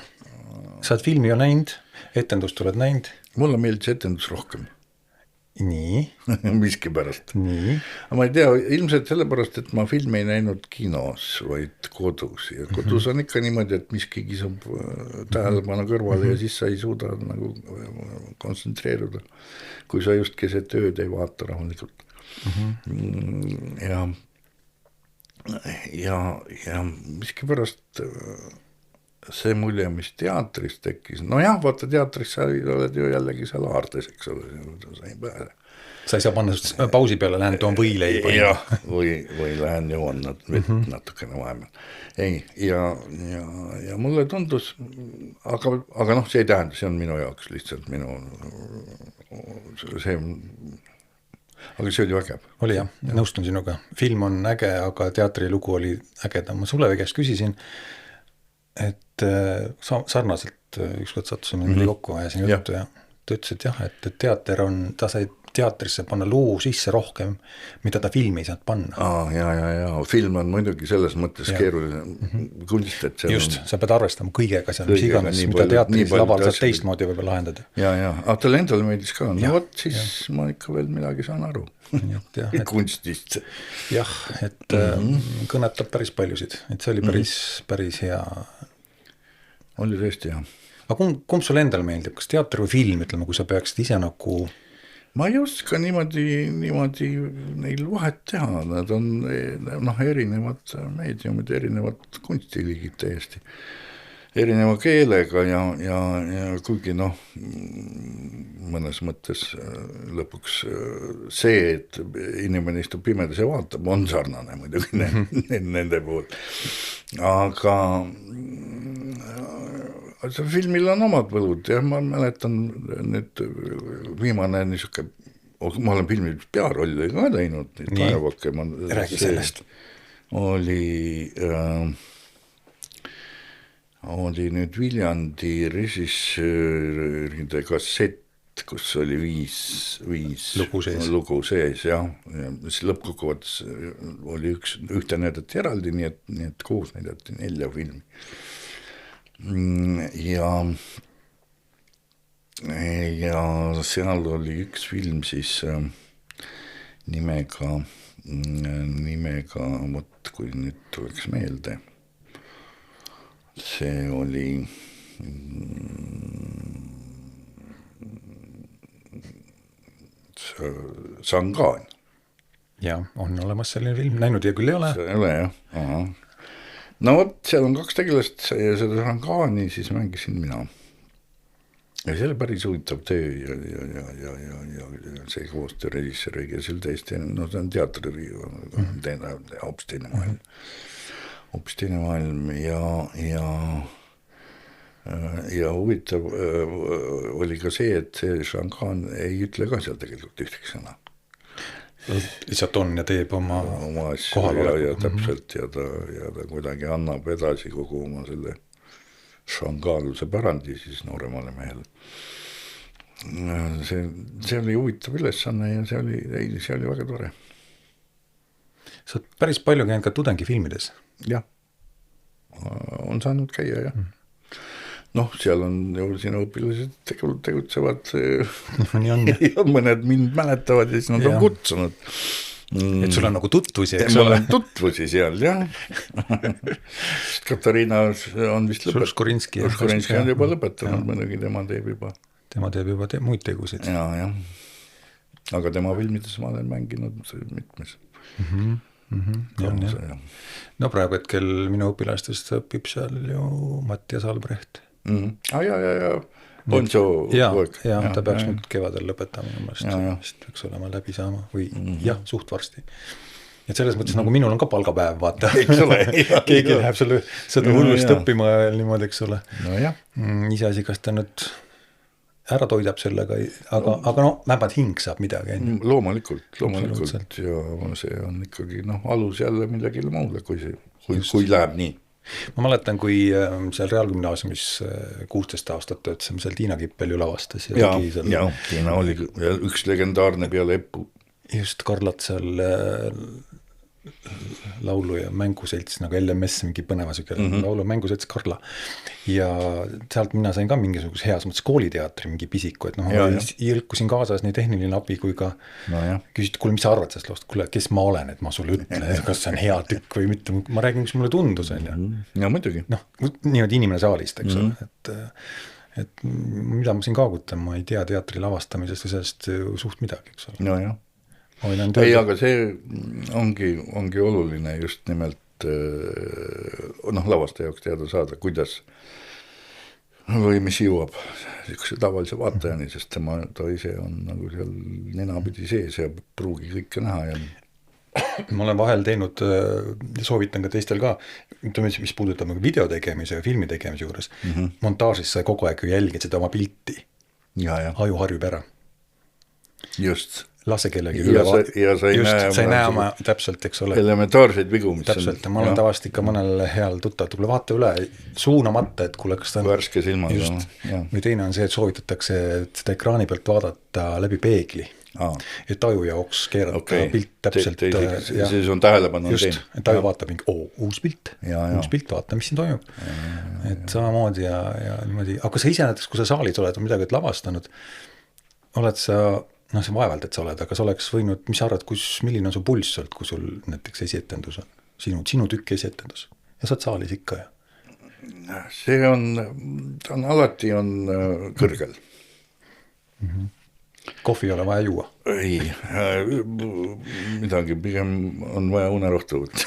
Sa oled filmi ju näinud, etendust oled näinud? Mulle meeldis etendus rohkem. Nii. Miski pärast. Nii. Aga ma ei tea, ilmselt sellepärast, et ma filmi ei näinud kinos, vaid kodus. Ja kodus on ikka niimoodi, et miski kisub tähelepanu kõrvale ja siis sa ei suuda nagu kontsentreeruda, kui sa just keset ööd ei vaata rahulikult. Ja miski pärast see mulje, mis teatris tekkis, no jah, vaata teatris sa oled ju jällegi seal aardes, eks ole, sa ei pääse. Sa ei saa panna pausi peale, lähen toon võileiba. Jah, või lähen jõuan natukene vahemal. Ei, ja mulle tundus, aga noh, see ei tähenda, see on minu jaoks lihtsalt aga see oli vägev. Oli jah, nõustun sinuga. Film on äge, aga teatrilugu oli ägedam. Ma Sulevi käest küsisin, et sarnaselt ükskord sattusime mille kokku ajasin juttu ja ta ütles, et jah, et teater on, ta sai teatrisse panna luu sisse rohkem, mida ta filmi ei saanud panna. Ja, film on muidugi selles mõttes keeruline kunst, et see just, sa pead arvestama kõigega seal, mis iganes, mida teatris laval saab teistmoodi võib lahendada. Ja, aga tal endal meeldis ka, no vot, siis ma ikka veel midagi saan aru. Kunstist. Jah, et kõnetab päris paljusid, et see oli päris hea. Oli tõesti, jah. Aga kumb sul endal meeldib, kas teater või film, ütleme, kui sa peaksid ise nagu... Ma ei oska niimoodi neil vahet teha, nad on erinevad meediumid, erinevad kunstiliigid täiesti, erineva keelega ja kuigi mõnes mõttes lõpuks see, et inimene istub pimedas ja vaatab, on sarnane muidugi nende puhul. Aga filmil on omad võlud ja ma mäletan nüüd viimane niisugune, ma olen filmil pearolli ka teinud, räägi sellest. Oli nüüd Viljandi režissööride kassett, kus oli viis lugu sees, jah. Siis lõppkokkuvõttes oli ühte näidati eraldi, nii et koos näidati 4 filmi. Ja seal oli üks film siis nimega, vot kui nüüd tuleks meelde, see oli Sangaan. Ja, on olemas selline film, näinud ja küll ei ole. See ei ole jah, aha. No vot, seal on 2 tegelast ja seda Sangaani siis mängisin mina. Ja see oli päris huvitav töö ja see koostöö režissööriga ja seal täiesti, no see on teatri hoopis teine maailm. Hoopis teine maailm ja huvitav oli ka see, et see Shanghai ei ütle ka seal tegelikult ühtegi sõna. Lihtsalt on ja teeb oma kohal ja täpselt ja ta kuidagi annab edasi kogu oma selle šangaaluse pärandi siis nooremale mehele. See oli huvitav ülesanne ja see oli väga tore. Sa oled päris palju käinud ka tudengifilmides? Jah, on saanud käia jah. Noh, seal on ju sinu õpilased tegutsevad ja mõned mind mäletavad ja siis nad on kutsunud. Et sul on nagu tutvusi, eks ole? Mul on tutvusi seal, jah. Katariina on vist lõpetanud. Škorinski on juba lõpetanud, mõnegi tema teeb juba. Tema teeb juba muid tegusid. Ja. Aga tema filmides ma olen mänginud mitmes. No praegu hetkel minu õpilastest õpib seal ju Mattias Albrecht. Ja. Poncho poeg. Ja, ta peaks nüüd kevadel lõpetama. Vist peaks olema läbi saama või jah, suht varsti. Et selles mõttes nagu minul on ka palgapäev, vaata. Keegi läheb seda hullust õppima niimoodi, eks ole. No jah. Iseasi, kas ta nüüd ära toidab sellega, aga vähemalt hing saab midagi. Loomulikult ja see on ikkagi alus jälle millegile muule, kui läheb nii. Ma mäletan, kui seal Reaalgümnaasiumis 16 aastat töötasime, seal Tiina Kippel ju lavastas. Ja, Tiina oli üks legendaarne peale Eppu. Just Karlat seal laulu- ja mänguselts, nagu LMS, mingi põneva süke laulu- mänguselts Karla. Ja sealt mina sain ka mingisuguse heas mõttes kooliteatri mingi pisiku, et ilkusin kaasas nii tehniline abi kui ka küsiti, kuule, mis sa arvad sellest loost, kuule, kes ma olen, et ma sulle ütlen, kas see on hea tükk või mitte, ma räägin, mis mulle tundus. Ja muidugi. Niimoodi inimene saalist, eks ole, et mida ma siin kaagutan, ma ei tea teatri lavastamisest ja sellest suht midagi, eks ole. No jah. Ei, aga see ongi oluline just nimelt lavastaja jaoks teada saada, kuidas või mis jõuab tavalise vaatajani, sest ta ise on nagu seal ninapidi sees ja pruugi kõike näha ja ma olen vahel teinud, soovitan ka teistel ka, mis puudutab video tegemise ja filmi tegemise juures, montaažis sa kogu aeg jälgid seda oma pilti. Aju harjub ära. Just. Lase kellegi üle sa ei näe oma täpselt, eks ole. Elementaarseid vigu, mis täpselt, ma olen tavaliselt ikka mõnel heal tuttav, tule vaata üle, suunamata, et kuule, kas ta on värske silmaga. Või teine on see, et soovitatakse seda ekraani pealt vaadata läbi peegli, et aju jaoks keerata pilt täpselt. Siis on tähelepanu just, et aju vaatab mingi, uus pilt, vaata, mis siin toimub. Et samamoodi ja niimoodi, aga sa ise näiteks, kui sa saalis oled või midagi lavastanud, oled sa see vaevalt, et sa oled, aga sa oleks võinud, mis sa arvad, milline on su pulss olnud, kui sul näiteks esietendus on, sinu tükki esietendus ja sa oled saalis ikka ja? See on alati kõrgel. Kohvi ei ole vaja juua? Ei, midagi, pigem on vaja unerohtu võtta.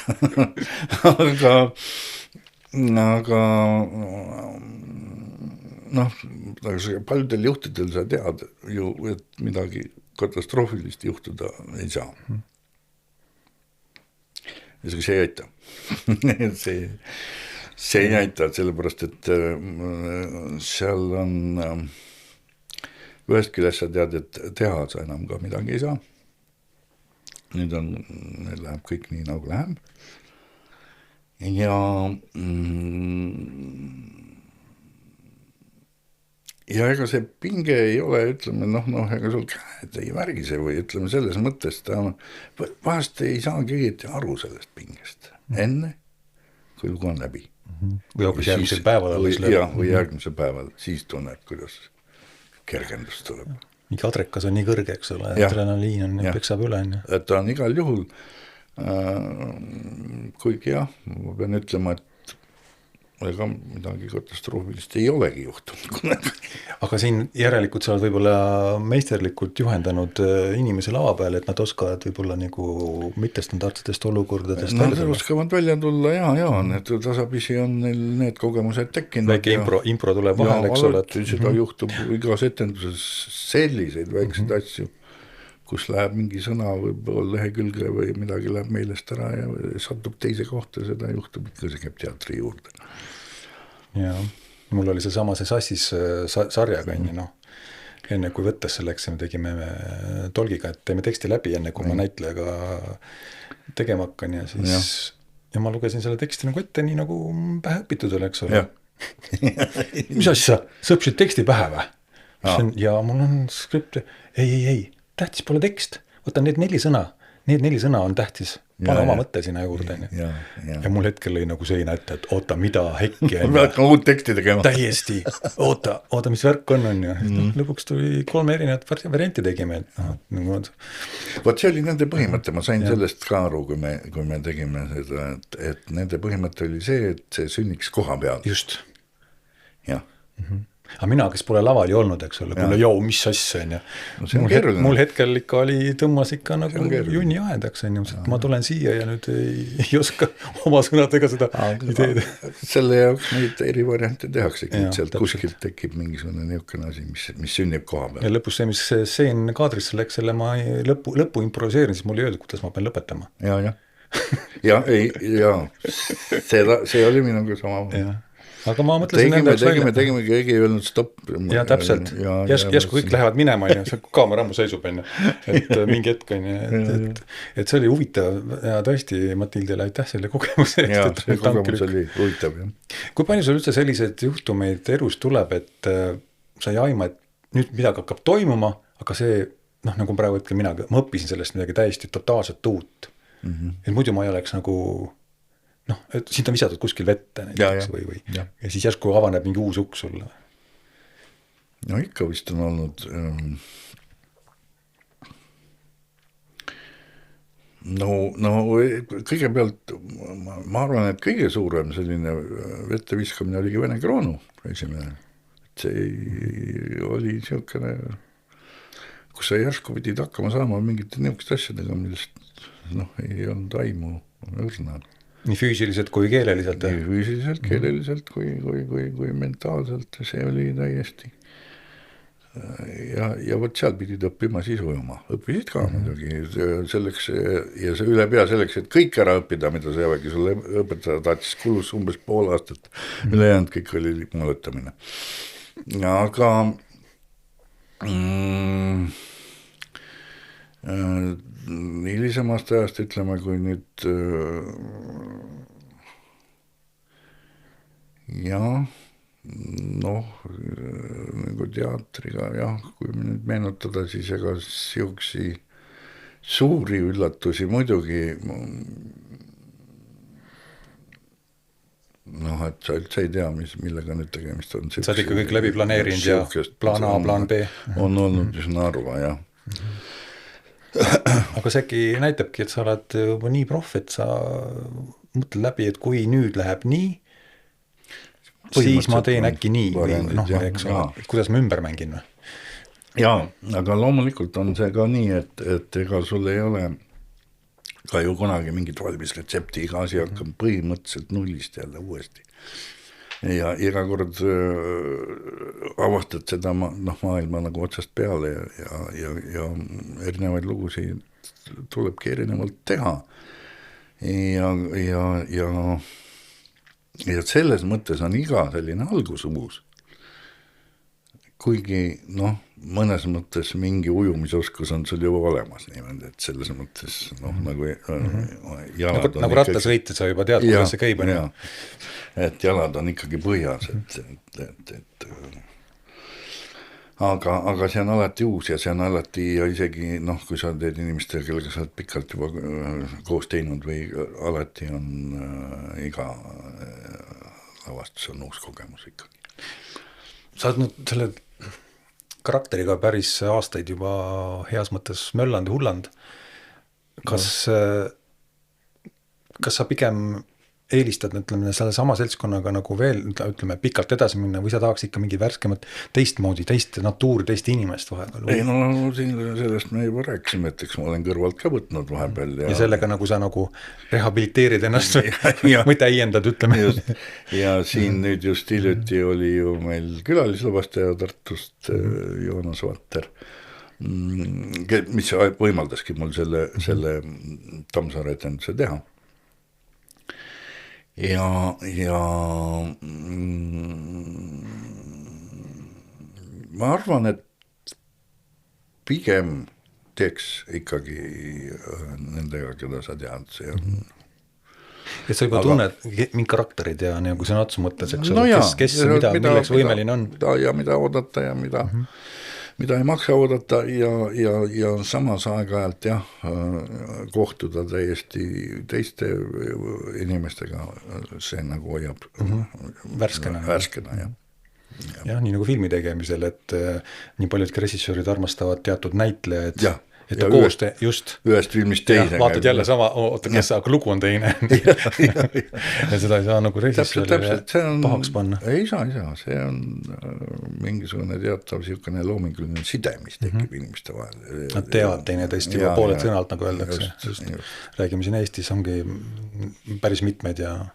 aga paljudel juhtidel sa tead ju, et midagi katastroofilist juhtuda ei saa. Ja see ei aita. see ei aita, sellepärast, et seal on ühest küljest sa tead, et teha sa enam ka midagi ei saa. Nüüd läheb kõik nii, nagu läheb. Ja ega see pinge ei ole, ütleme, ega sul käed ei värgise või ütleme selles mõttes, vahest ei saagi aru sellest pingest enne, kui lugu on läbi. Või hoopis järgmisel päeval. Või järgmisel päeval, siis tunned, kuidas kergendus tuleb. Mingi adrekas on nii kõrge, eks ole, adrenaliin on, peksab üle. Et ta on igal juhul, kuigi ma pean ütlema, et ega midagi katastroofilist ei olegi juhtunud. Aga siin järelikult sa oled võib-olla meisterlikult juhendanud inimese lava peal, et nad oskavad võib-olla nagu mittestandardsetest olukordadest Nad oskavad välja tulla ja need tasapisi on neil need kogemused tekkinud. Väike impro tuleb vahel, eks ole. Seda juhtub igas etenduses selliseid väikseid asju, kus läheb mingi sõna võib-olla lehekülge või midagi läheb meelest ära ja satub teise kohta, seda juhtub ikka, see käib teatri juurde. Ja, mul oli see Sassis sarjaga enne kui võttes selleks, me tegime tolgiga, et teeme teksti läbi enne, kui ma näitlejaga tegema hakkan ja siis ja ma lugesin selle teksti nagu ette, nii nagu pähe õpitud oleks ole. Mis asja, sa õppisid teksti pähe või? Ja mul on skript, ei, tähtis pole tekst, võta need 4 sõna on tähtis, pane oma mõtte sinna juurde. Ja mul hetkel lõi nagu seina ette, et oota, mida hekki on. Ma hakkan uut teksti tegema. Täiesti, oota, mis värk on ja lõpuks tuli 3 erinevat varianti tegime. Vot see oli nende põhimõte, ma sain sellest ka aru, kui me tegime seda, et nende põhimõte oli see, et see sünniks koha peal. Just. Jah. Aga mina, kes pole lavali olnud, eks ole, kuule, mis asja on ja mul hetkel ikka tõmmas ikka nagu junni ahendaks, ma tulen siia ja nüüd ei oska oma sõnadega seda ideed. Selle jaoks neid eri variante tehaksegi, et sealt kuskilt tekib mingisugune niisugune asi, mis sünnib koha peal. Ja lõpus see, mis seen kaadrisse läks, selle ma lõppu improviseerin, siis mul ei öeldud, kuidas ma pean lõpetama. Ja, see oli minuga sama. Aga ma mõtlesin tegime, keegi ei öelnud stopp. Ja täpselt, järsku kõik lähevad minema ja see kaamera ammu seisub, et mingi hetk on, et see oli huvitav ja tõesti Matildile aitäh selle kogemuse eest. Ja, see kogemus oli huvitav. Kui palju sul üldse sellised juhtumeid elus tuleb, et sa ei aima, et nüüd midagi hakkab toimuma, aga see, nagu praegu hetkel ma õppisin sellest midagi täiesti totaalselt uut. Et muidu ma ei oleks nagu et siit on visatud kuskil vette näiteks või ja siis järsku avaneb mingi uus uks sulle. No ikka vist on olnud kõigepealt ma arvan, et kõige suurem selline vette viskamine oligi Vene kroonu esimene. See oli niisugune, kus sa järsku pidid hakkama saama mingite niisugust asjadega, millest ei olnud aimu õrna. Nii füüsiliselt kui keeleliselt? Nii füüsiliselt, keeleliselt kui mentaalselt, see oli täiesti. Ja võt seal pidid õppima siis ujuma. Õppisid ka muidugi selleks, ja see üle pea selleks, et kõik ära õppida, mida see jävegi sulle õpetada tahtis, kulus umbes pool aastat. Ülejäänud kõik oli mõletamine. Aga hilisemast ajast ütleme, kui nüüd nagu teatriga, kui nüüd meenutada, siis ega siuksi suuri üllatusi muidugi et sa üldse ei tea, millega nüüd tegemist on. Sa oled ikka kõik läbi planeerinud ja plaan A, plaan B. On olnud üsna arva, jah. Aga see äkki näitabki, et sa oled juba nii proff, et sa mõtled läbi, et kui nüüd läheb nii, siis ma teen äkki nii või kuidas ma ümber mängin? Jaa, aga loomulikult on see ka nii, et ega sul ei ole ka ju kunagi mingit valmis retsepti, iga asi hakkab põhimõtteliselt nullist jälle uuesti. Ja iga kord avastad seda maailma nagu otsast peale ja erinevaid lugusid tulebki erinevalt teha. Ja selles mõttes on iga selline algus uus. Kuigi mõnes mõttes mingi ujumisoskus on sul juba olemas niimoodi, et selles mõttes nagu jalad on nagu rattasõite sa juba tead, kuidas see käib. Et jalad on ikkagi põhjas, aga see on alati uus ja see on alati ja isegi kui sa teed inimestega, kellega sa oled pikalt juba koos teinud või alati on iga lavastus on uus kogemus ikkagi. Sa oled nüüd selle karakteriga päris aastaid juba heas mõttes mölland ja hulland. Kas sa pigem eelistad, ütleme, selle sama seltskonnaga nagu veel, ütleme, pikalt edasi minna või sa tahaks ikka mingi värskemat teistmoodi, teist natuuri, teist inimest vahepeal? Ei, no siin sellest me juba rääkisime, et eks ma olen kõrvalt ka võtnud vahepeal. Ja sellega nagu sa nagu rehabiliteerid ennast või täiendad, ütleme. Ja siin nüüd just hiljuti oli ju meil külalislavastaja Tartust Joonas Vatter, mis võimaldaski mul selle Tammsaare etenduse teha. Ja ma arvan, et pigem teeks ikkagi nendega, keda sa tead, see on. Et sa juba tunned mingi karakterid ja nagu sõna otsa mõttes, eks ole, kes milleks võimeline on. Ja mida oodata ja mida ei maksa oodata ja samas aeg-ajalt kohtuda täiesti teiste inimestega, see nagu hoiab värskena, jah. Jah, nii nagu filmi tegemisel, et nii paljudki režissöörid armastavad teatud näitlejaid, et ta koos just ühest filmist teise. Vaatad jälle sama, kes aga lugu on teine. Ja seda ei saa nagu režissöörile pahaks panna. Ei saa, see on mingisugune teatav siukene loominguline side, mis tekib inimeste vahel. Nad teavad teineteist juba pooled sõnalt, nagu öeldakse. Räägime siin Eestis, ongi päris mitmed ja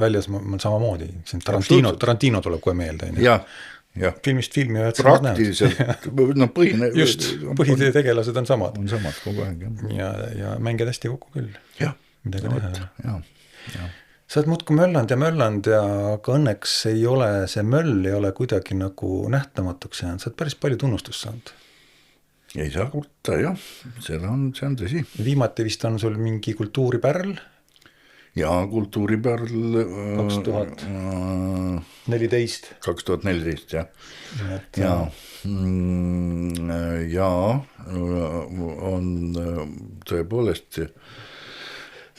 väljas samamoodi. Tarantino tuleb kohe meelde. Filmist filmi praktiliselt, põhitegelased on samad. On samad kogu aeg, ja mängid hästi kokku küll. Midagi teha. Sa oled muudku möllanud ja aga õnneks ei ole, see möll ei ole kuidagi nagu nähtamatuks jäänud. Sa oled päris palju tunnustust saanud. Ei saa kurta, see on tõsi. Viimati vist on sul mingi kultuuripärl? Ja kultuuripärl 2014, ja on tõepoolest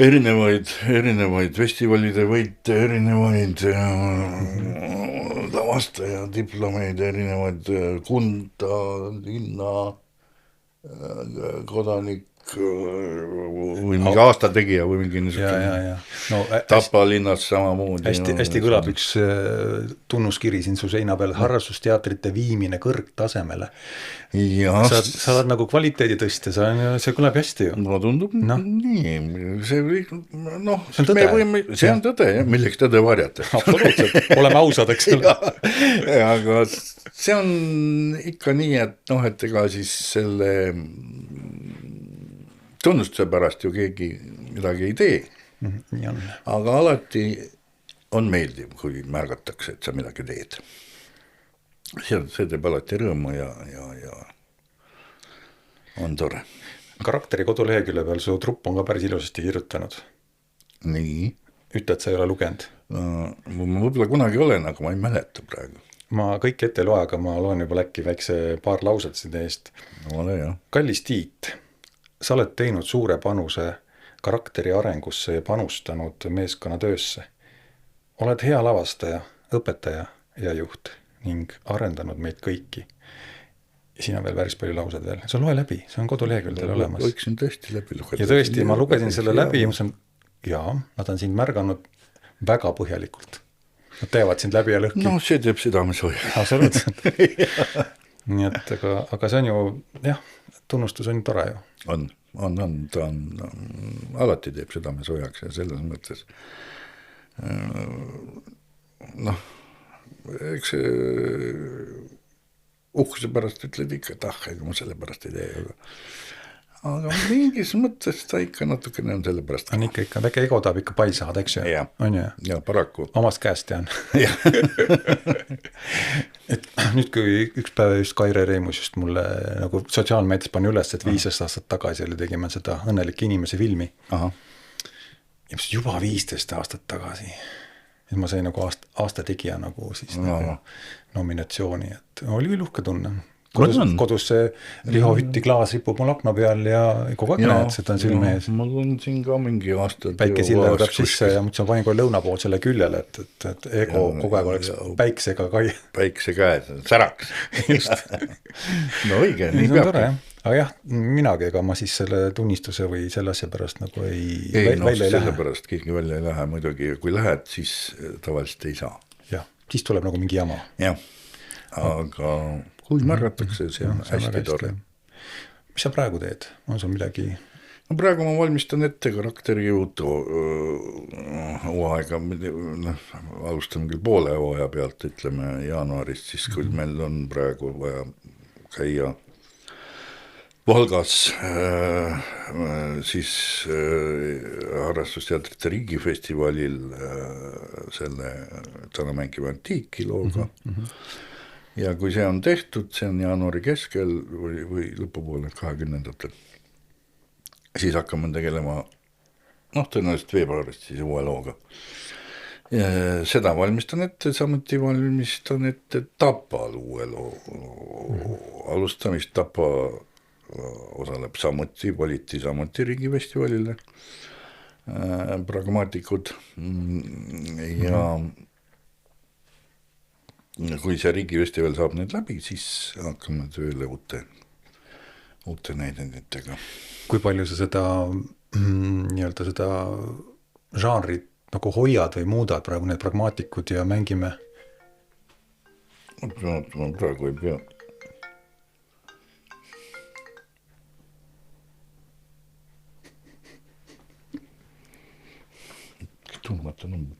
erinevaid festivalide võite, erinevaid lavastaja diplomeid, erinevaid kunta, linna, kodanik, või mingi aastategija või mingi Tapa linnas samamoodi. Hästi kõlab üks tunnuskiri siin su seina peal, harrastusteatrite viimine kõrgtasemele. Sa oled nagu kvaliteedi tõste, see kõlab hästi ju. No tundub nii, see on tõde, milleks tõde varjata. Absoluutselt, oleme ausad, eks ole. Aga see on ikka nii, et ega siis selle tunnustuse pärast ju keegi midagi ei tee. Aga alati on meeldiv, kui märgatakse, et sa midagi teed. See teeb alati rõõmu ja on tore. Karakteri kodulehekülje peal su trupp on ka päris ilusasti kirjutanud. Nii. Ütle, et sa ei ole lugenud. Ma võib-olla kunagi olen, aga ma ei mäleta praegu. Ma kõik ette loe, aga ma loen juba läkki väikse paar lauset siin eest. Kallis Tiit, sa oled teinud suure panuse karakteri arengusse ja panustanud meeskonna töösse. Oled hea lavastaja, õpetaja ja juht ning arendanud meid kõiki. Siin on veel päris palju laused veel. See on loe läbi, see on koduleheküldel olemas. Võiksin tõesti läbi lugeda. Ja tõesti, ma lugesin selle läbi ja nad on sind märganud väga põhjalikult. Nad teevad sind läbi ja lõhki. No see teeb südames hoia. Absoluutselt. Nii et, aga see on ju, tunnustus on tore ju. Ta on alati teeb südames hoiaks ja selles mõttes eks uhkuse pärast ütled ikka, et ega ma selle pärast ei tee, aga mingis mõttes ta ikka natukene on selle pärast. On ikka, väike ego tahab ikka pai saada, eks ju? Ja paraku. Omast käest tean. Et nüüd, kui üks päev just Kaire Reimus just mulle nagu sotsiaalmeedias pani üles, et 15 aastat tagasi tegime seda Õnnelike inimese filmi. Ja juba 15 aastat tagasi. Et ma sain nagu aasta tegija nagu siis nominatsiooni, et oli küll uhke tunne. kodus see Riho Hütti klaas ripub mul akna peal ja kogu aeg näed seda silme ees. Mul on siin ka mingi aasta päike sille tuleb sisse ja mõtlesin, panin kohe lõunapoolsele küljele, et ego kogu aeg oleks päiksega päikse käes, säraks. No õige, nii peabki. Aga jah, minagi, ega ma siis selle tunnistuse või selle asja pärast nagu välja ei lähe. Selle pärast keegi välja ei lähe muidugi, kui lähed, siis tavaliselt ei saa. Jah, siis tuleb nagu mingi jama. Jah, aga kui märgatakse, see on hästi tore. Mis sa praegu teed? On sul midagi? No praegu ma valmistan ette karakteri juutu hooaega, alustame küll poole hooaja pealt, ütleme jaanuarist, siis kui meil on praegu vaja käia Valgas siis harrastusteatrite riigifestivalil selle täna mängiva antiiki looga. Ja kui see on tehtud, see on jaanuari keskel või lõpupoole 20. Siis hakkame tegelema, tõenäoliselt veebruarist siis uue looga. Ja seda valmistan ette, samuti valmistan ette Tapal uue loo. Alustamist Tapa osaleb samuti, valiti samuti riigifestivalile pragmaatikud ja kui see riigifestival saab nüüd läbi, siis hakkame tööle uute näidenditega. Kui palju sa seda seda žanrit nagu hoiad või muudad praegu need pragmaatikud ja mängime? Ma praegu ei pea. Tundmata number.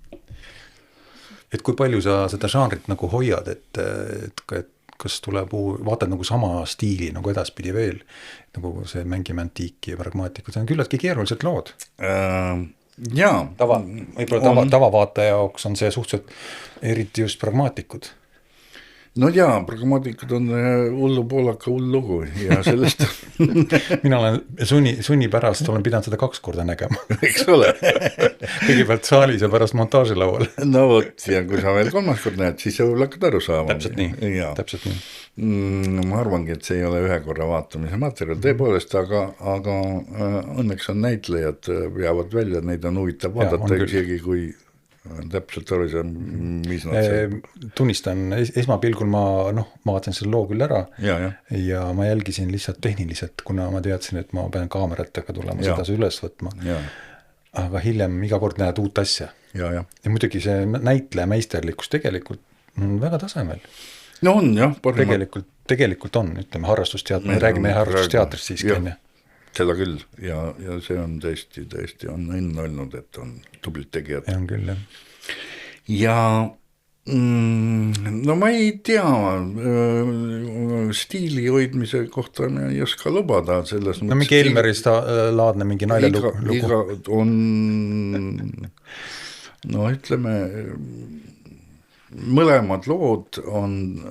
Et kui palju sa seda žanrit nagu hoiad, et kas tuleb vaatad nagu sama stiili nagu edaspidi veel, nagu see mängime antiiki ja pragmaatikud, see on küllaltki keerulised lood. Jaa. Tavavaataja jaoks on see suhteliselt eriti just pragmaatikud. No jaa, pragmaatikud on hullu poolaka hull lugu ja sellest mina olen sunni pärast olen pidanud seda 2 korda nägema. Eks ole. Kõigepealt saalis ja pärast montaažilaual. No võt, ja kui sa veel 3. kord näed, siis sa võib hakkad aru saama. Täpselt nii. Ma arvangi, et see ei ole 1 korra vaatamise materjal, tõepoolest, aga õnneks on näitlejad veavad välja, neid on huvitav vaadata isegi kui täpselt aru see, mis nad see... Tunnistan, esmapilgul ma vaatasin selle loo küll ära ja ma jälgisin lihtsalt tehniliselt, kuna ma teadsin, et ma pean kaameratega tulema seda üles võtma. Aga hiljem iga kord näed uut asja. Ja muidugi see näitleja meisterlikkus tegelikult on väga tasemel. No on jah, tegelikult on, ütleme, harrastusteatri, me räägime harrastusteatrist siiski enne. Seda küll, ja see on tõesti on õnn olnud, et on tublit tegijad. Ja on küll, jah. Ja no ma ei tea, stiili hoidmise kohta ma ei oska lubada selles mõttes. No mingi Elmerist laadne mingi naljalugu. Iga on, ütleme, mõlemad lood on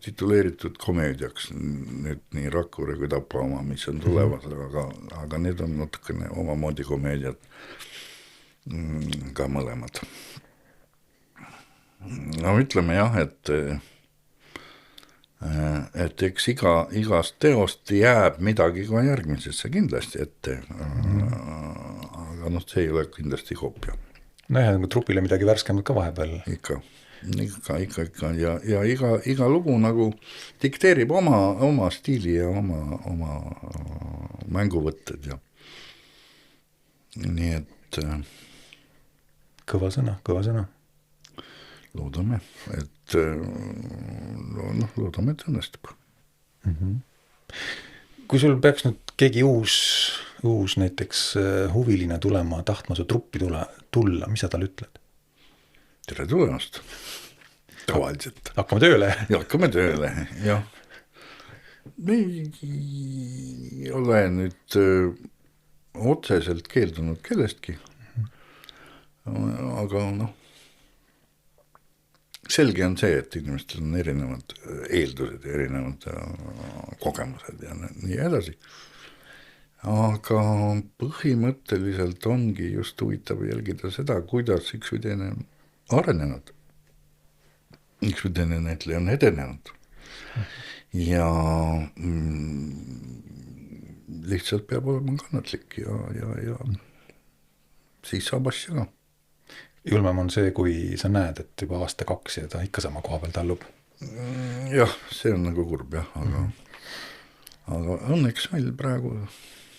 tituleeritud komeediaks, nüüd nii Rakure kui Tapa oma, mis on tulevad, aga need on natukene omamoodi komeediad ka mõlemad. No ütleme jah, et eks igast teost jääb midagi ka järgmisesse kindlasti ette, aga see ei ole kindlasti koopia. No jah, trupile midagi värskemat ka vahepeal. Ikka ja iga lugu nagu dikteerib oma stiili ja oma mänguvõtted ja nii et kõva sõna loodame, et õnnestub. Kui sul peaks nüüd keegi uus näiteks huviline tulema, tahtma su truppi tulla, mis sa tal ütled? Tere tulemast. Tavaliselt. Hakkame tööle. Ja hakkame tööle, jah. Ei ole nüüd otseselt keeldunud kellestki. Aga selge on see, et inimestel on erinevad eeldused ja erinevad kogemused ja nii edasi. Aga põhimõtteliselt ongi just huvitav jälgida seda, kuidas üks või teine on arenenud. Üks või teine näitleja on edenenud. ja lihtsalt peab olema kannatlik ja siis saab asja ka. Julmem on see, kui sa näed, et juba aasta 2 ja ta ikka sama koha peal tallub. Jah, see on nagu kurb jah, aga õnneks meil praegu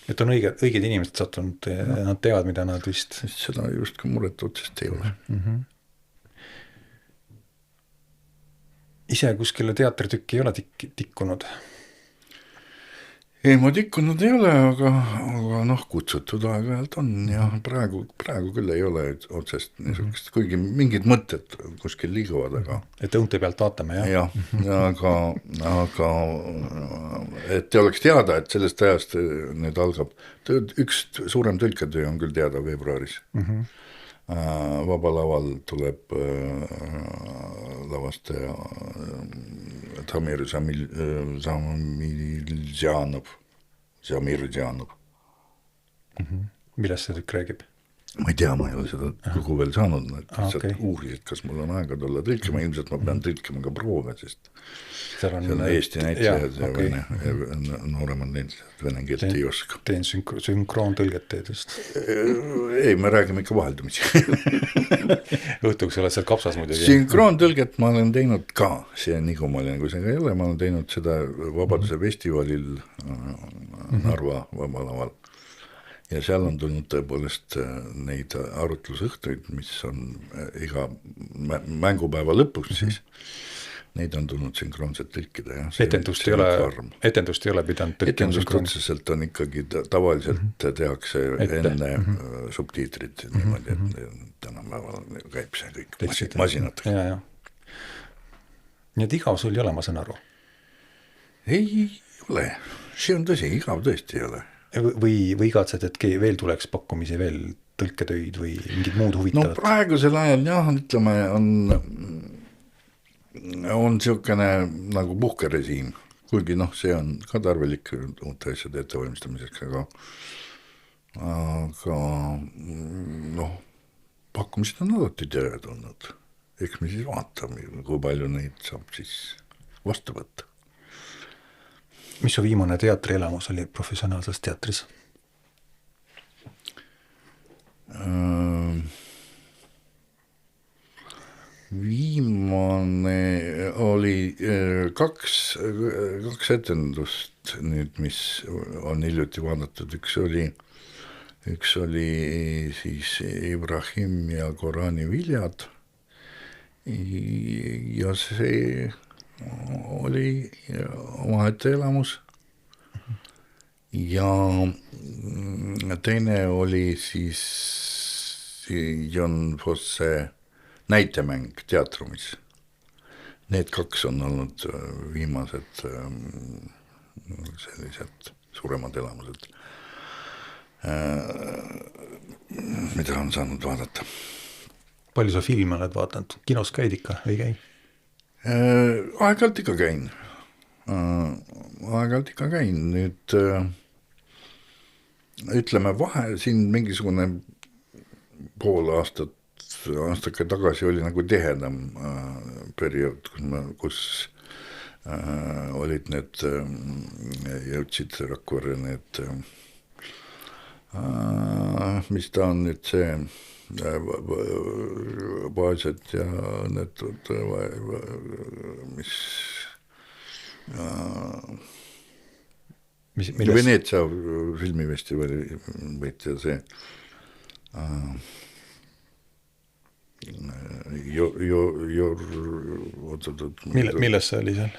et on õiged inimesed sattunud ja nad teavad, mida nad vist seda just ka muret otsest ei ole. Ise kuskile teatritükki ei ole tikkunud? Ei, ma tikkunud ei ole, aga noh, kutsutud aeg-ajalt on ja praegu küll ei ole otsest niisugust, kuigi mingid mõtted kuskil liiguvad, aga et õunte pealt vaatame, jah? Jah, aga et te oleks teada, et sellest ajast nüüd algab, üks suurem tõlketöö on küll teada veebruaris. Vabalaval tuleb lavastaja Tamir Zamirdžanov. Millest see tükk räägib? Ma ei tea, ma ei ole seda lugu veel saanud, lihtsalt uurisid, kas mul on aega tulla tõlkima, ilmselt ma pean tõlkima ka proove, sest seal on Eesti näitlejad ja nooremad näitlejad vene keelt ei oska. Teen sünkroontõlget teed just. Ei, me räägime ikka vaheldumisi. Õhtuks oled seal kapsas muidugi. Sünkroontõlget ma olen teinud ka, see Nigumali nagu see ka ei ole, ma olen teinud seda Vabaduse festivalil Narva Vabalaval. Ja seal on tulnud tõepoolest neid arutlusõhtuid, mis on iga mängupäeva lõpuks siis. Neid on tulnud sünkroonset tõlkida. Etendust ei ole pidanud tõlkima. Etendust otseselt on ikkagi tavaliselt tehakse enne subtiitrid niimoodi, et tänapäeval käib see kõik masinatega. Nii et igav sul ei ole, ma saan aru? Ei ole, see on tõsi, igav tõesti ei ole. Või igatsed, et veel tuleks pakkumisi, veel tõlketöid või mingid muud huvitavad? No praegusel ajal jah, ütleme, on siukene nagu puhkerežiim, kuigi noh, see on ka tarvilik uute asjade ettevalmistamiseks, aga noh, pakkumised on alati teretulnud. Eks me siis vaatame, kui palju neid saab siis vastu võtta. Mis su viimane teatrielamus oli professionaalses teatris? Viimane oli kaks etendust nüüd, mis on hiljuti vaadatud. Üks oli siis Ibrahim ja Korani viljad ja see oli omaette elamus ja teine oli siis Jon Fosse näitemäng teatrumis. Need kaks on olnud viimased sellised suuremad elamused, mida on saanud vaadata. Palju sa filme oled vaadanud? Kinos käid ikka või käi? Aeg-ajalt ikka käin. Nüüd ütleme siin mingisugune pool aastake tagasi oli nagu tihedam periood, kus olid need, jõudsid Rakvere need, mis ta on nüüd see baased ja need, mis Veneetsia filmifestivali võitja see milles see oli seal?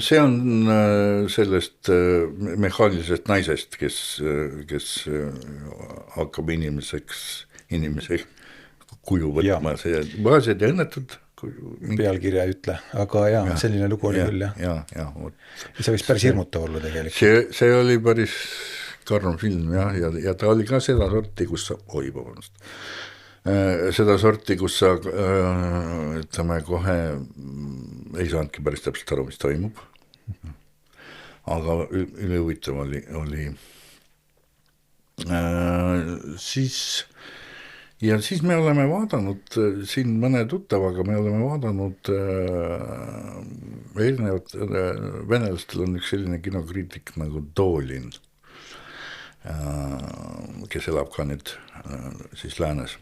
See on sellest mehaanilisest naisest, kes hakkab inimese kuju võtma, see baased ja õnnetud. Pealkirja ei ütle, aga selline lugu oli küll, jah. See võis päris hirmutav olla tegelikult. See oli päris karm film, ja ta oli ka seda sorti, kus seda sorti, kus sa ütleme kohe ei saanudki päris täpselt aru, mis toimub. Aga ülehuvitav oli siis me oleme vaadanud siin mõne tuttavaga, me oleme vaadanud erinevad venelastel on üks selline kinokriitik nagu Dolin, kes elab ka nüüd siis läänes.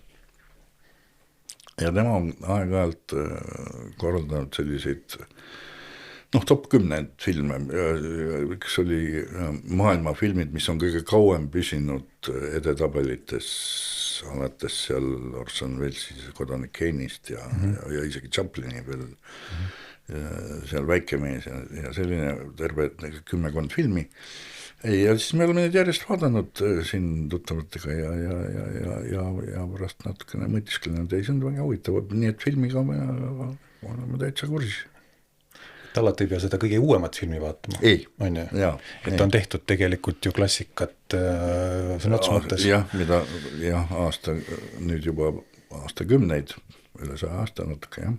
Ja tema on aeg-ajalt korraldanud selliseid top 10 filme, üks oli maailma filmid, mis on kõige kauem püsinud edetabelites, alates seal Orson Welles'is Kodanik Kane'ist ja isegi Chaplini veel seal Väikemees ja selline terve 10 filmi. Ja siis me oleme neid järjest vaadanud siin tuttavatega ja pärast natukene mõtisklenud ja see on väga huvitav, nii et filmiga me oleme täitsa kursis. Alati ei pea seda kõige uuemat filmi vaatama. Ei. On ju? Et on tehtud tegelikult ju klassikat sõna otsa mõttes. Jah, nüüd juba aastakümneid, üle 100 aasta natuke, jah.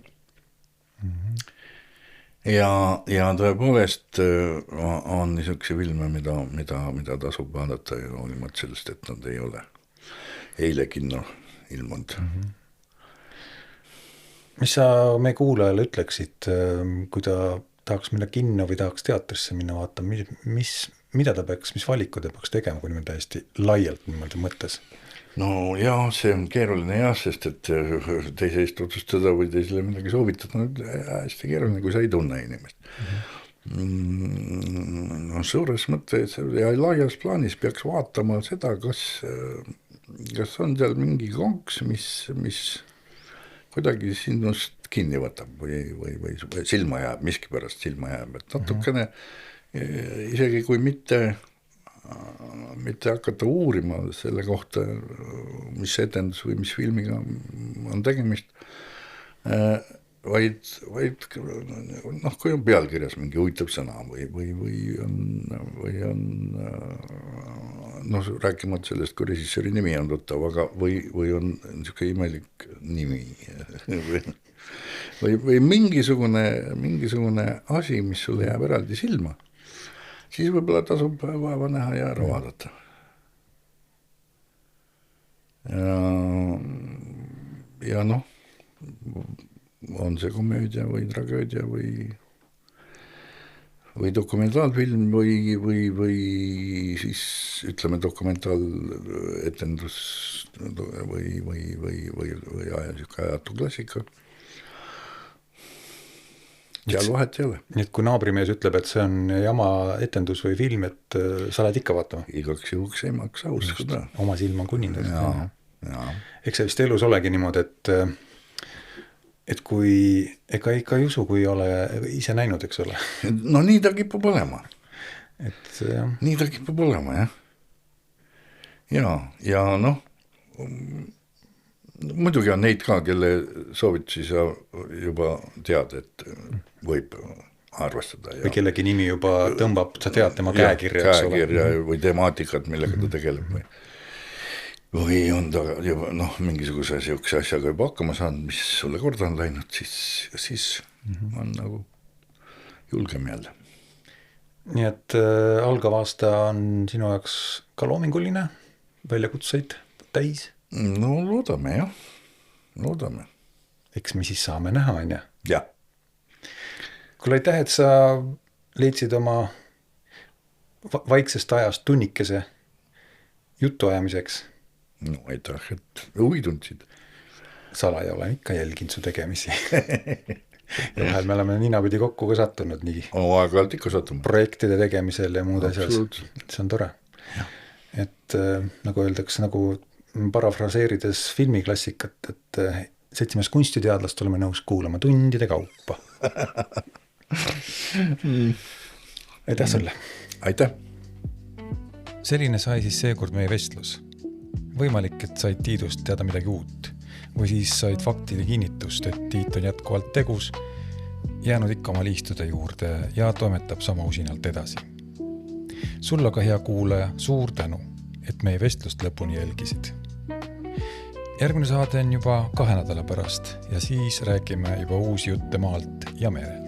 Ja tõepoolest on niisuguse filme, mida tasub vaadata ja hoolimata sellest, et nad ei ole eile kinno ilmunud. Mis sa me kuulajale ütleksid, kui ta tahaks minna kinno või tahaks teatrisse minna vaatama, mida ta peaks, mis valikud ta peaks tegema, kui niimoodi täiesti laialt niimoodi mõttes? No jaa, see on keeruline jah, sest et teise eest otsustada või teisele midagi soovitada, hästi keeruline, kui sa ei tunne inimest. No suures mõttes ja laias plaanis peaks vaatama seda, kas on seal mingi konks, mis kuidagi sinust kinni võtab või silma jääb, miski pärast silma jääb, et natukene isegi kui mitte hakata uurima selle kohta, mis etendus või mis filmiga on tegemist, vaid kui on pealkirjas mingi huvitav sõna või on rääkimata sellest, kui režissööri nimi on tuttav, aga või on niisugune imelik nimi või mingisugune asi, mis sulle jääb eraldi silma, siis võib-olla tasub vaeva näha ja ära vaadata. Ja on see komöödia või tragöödia või dokumentaalfilm või siis ütleme dokumentaaletendus või ajatu klassika. Seal vahet ei ole. Nii et kui naabrimees ütleb, et see on jama etendus või film, et sa lähed ikka vaatama? Igaks juhuks ei maksa uskuda. Oma silm on kuningas. Jaa. Eks see vist elus olegi niimoodi, et kui ega ikka ei usu, kui ei ole ise näinud, eks ole. No nii ta kipub olema. Nii ta kipub olema, jah. Ja muidugi on neid ka, kelle soovitusi sa juba tead, et võib arvestada. Või kellegi nimi juba tõmbab, sa tead tema käekirja või temaatikat, millega ta tegeleb või on ta juba mingisuguse siukse asjaga juba hakkama saanud, mis sulle korda on läinud, siis on nagu julgem jälle. Nii et algav aasta on sinu jaoks ka loominguline, väljakutseid täis? No loodame, jah. Loodame. Eks me siis saame näha, on ja? Jah. Kuule, aitäh, et sa leidsid oma vaiksest ajast tunnikese jutu ajamiseks. No aitäh, et huvi tundsid. Salaja olen ikka jälginud su tegemisi. Ja vahel me oleme ninapidi kokku ka sattunud nii. Aeg-ajalt ikka sattunud. Projektide tegemisel ja muud asjas. See on tore. Ja. Et nagu öeldakse, nagu parafraseerides filmiklassikat, et 7 kunstiteadlast oleme nõus kuulama tundide kaupa. Aitäh sulle! Aitäh! Selline sai siis seekord meie vestlus. Võimalik, et said Tiidust teada midagi uut või siis said faktide kinnitust, et Tiit on jätkuvalt tegus, jäänud ikka oma liistude juurde ja toimetab sama usinalt edasi. Sulle aga hea kuulaja, suur tänu, et meie vestlust lõpuni jälgisid. Järgmine saade on juba 2 nädala pärast ja siis räägime juba uusi jutte maalt ja merelt.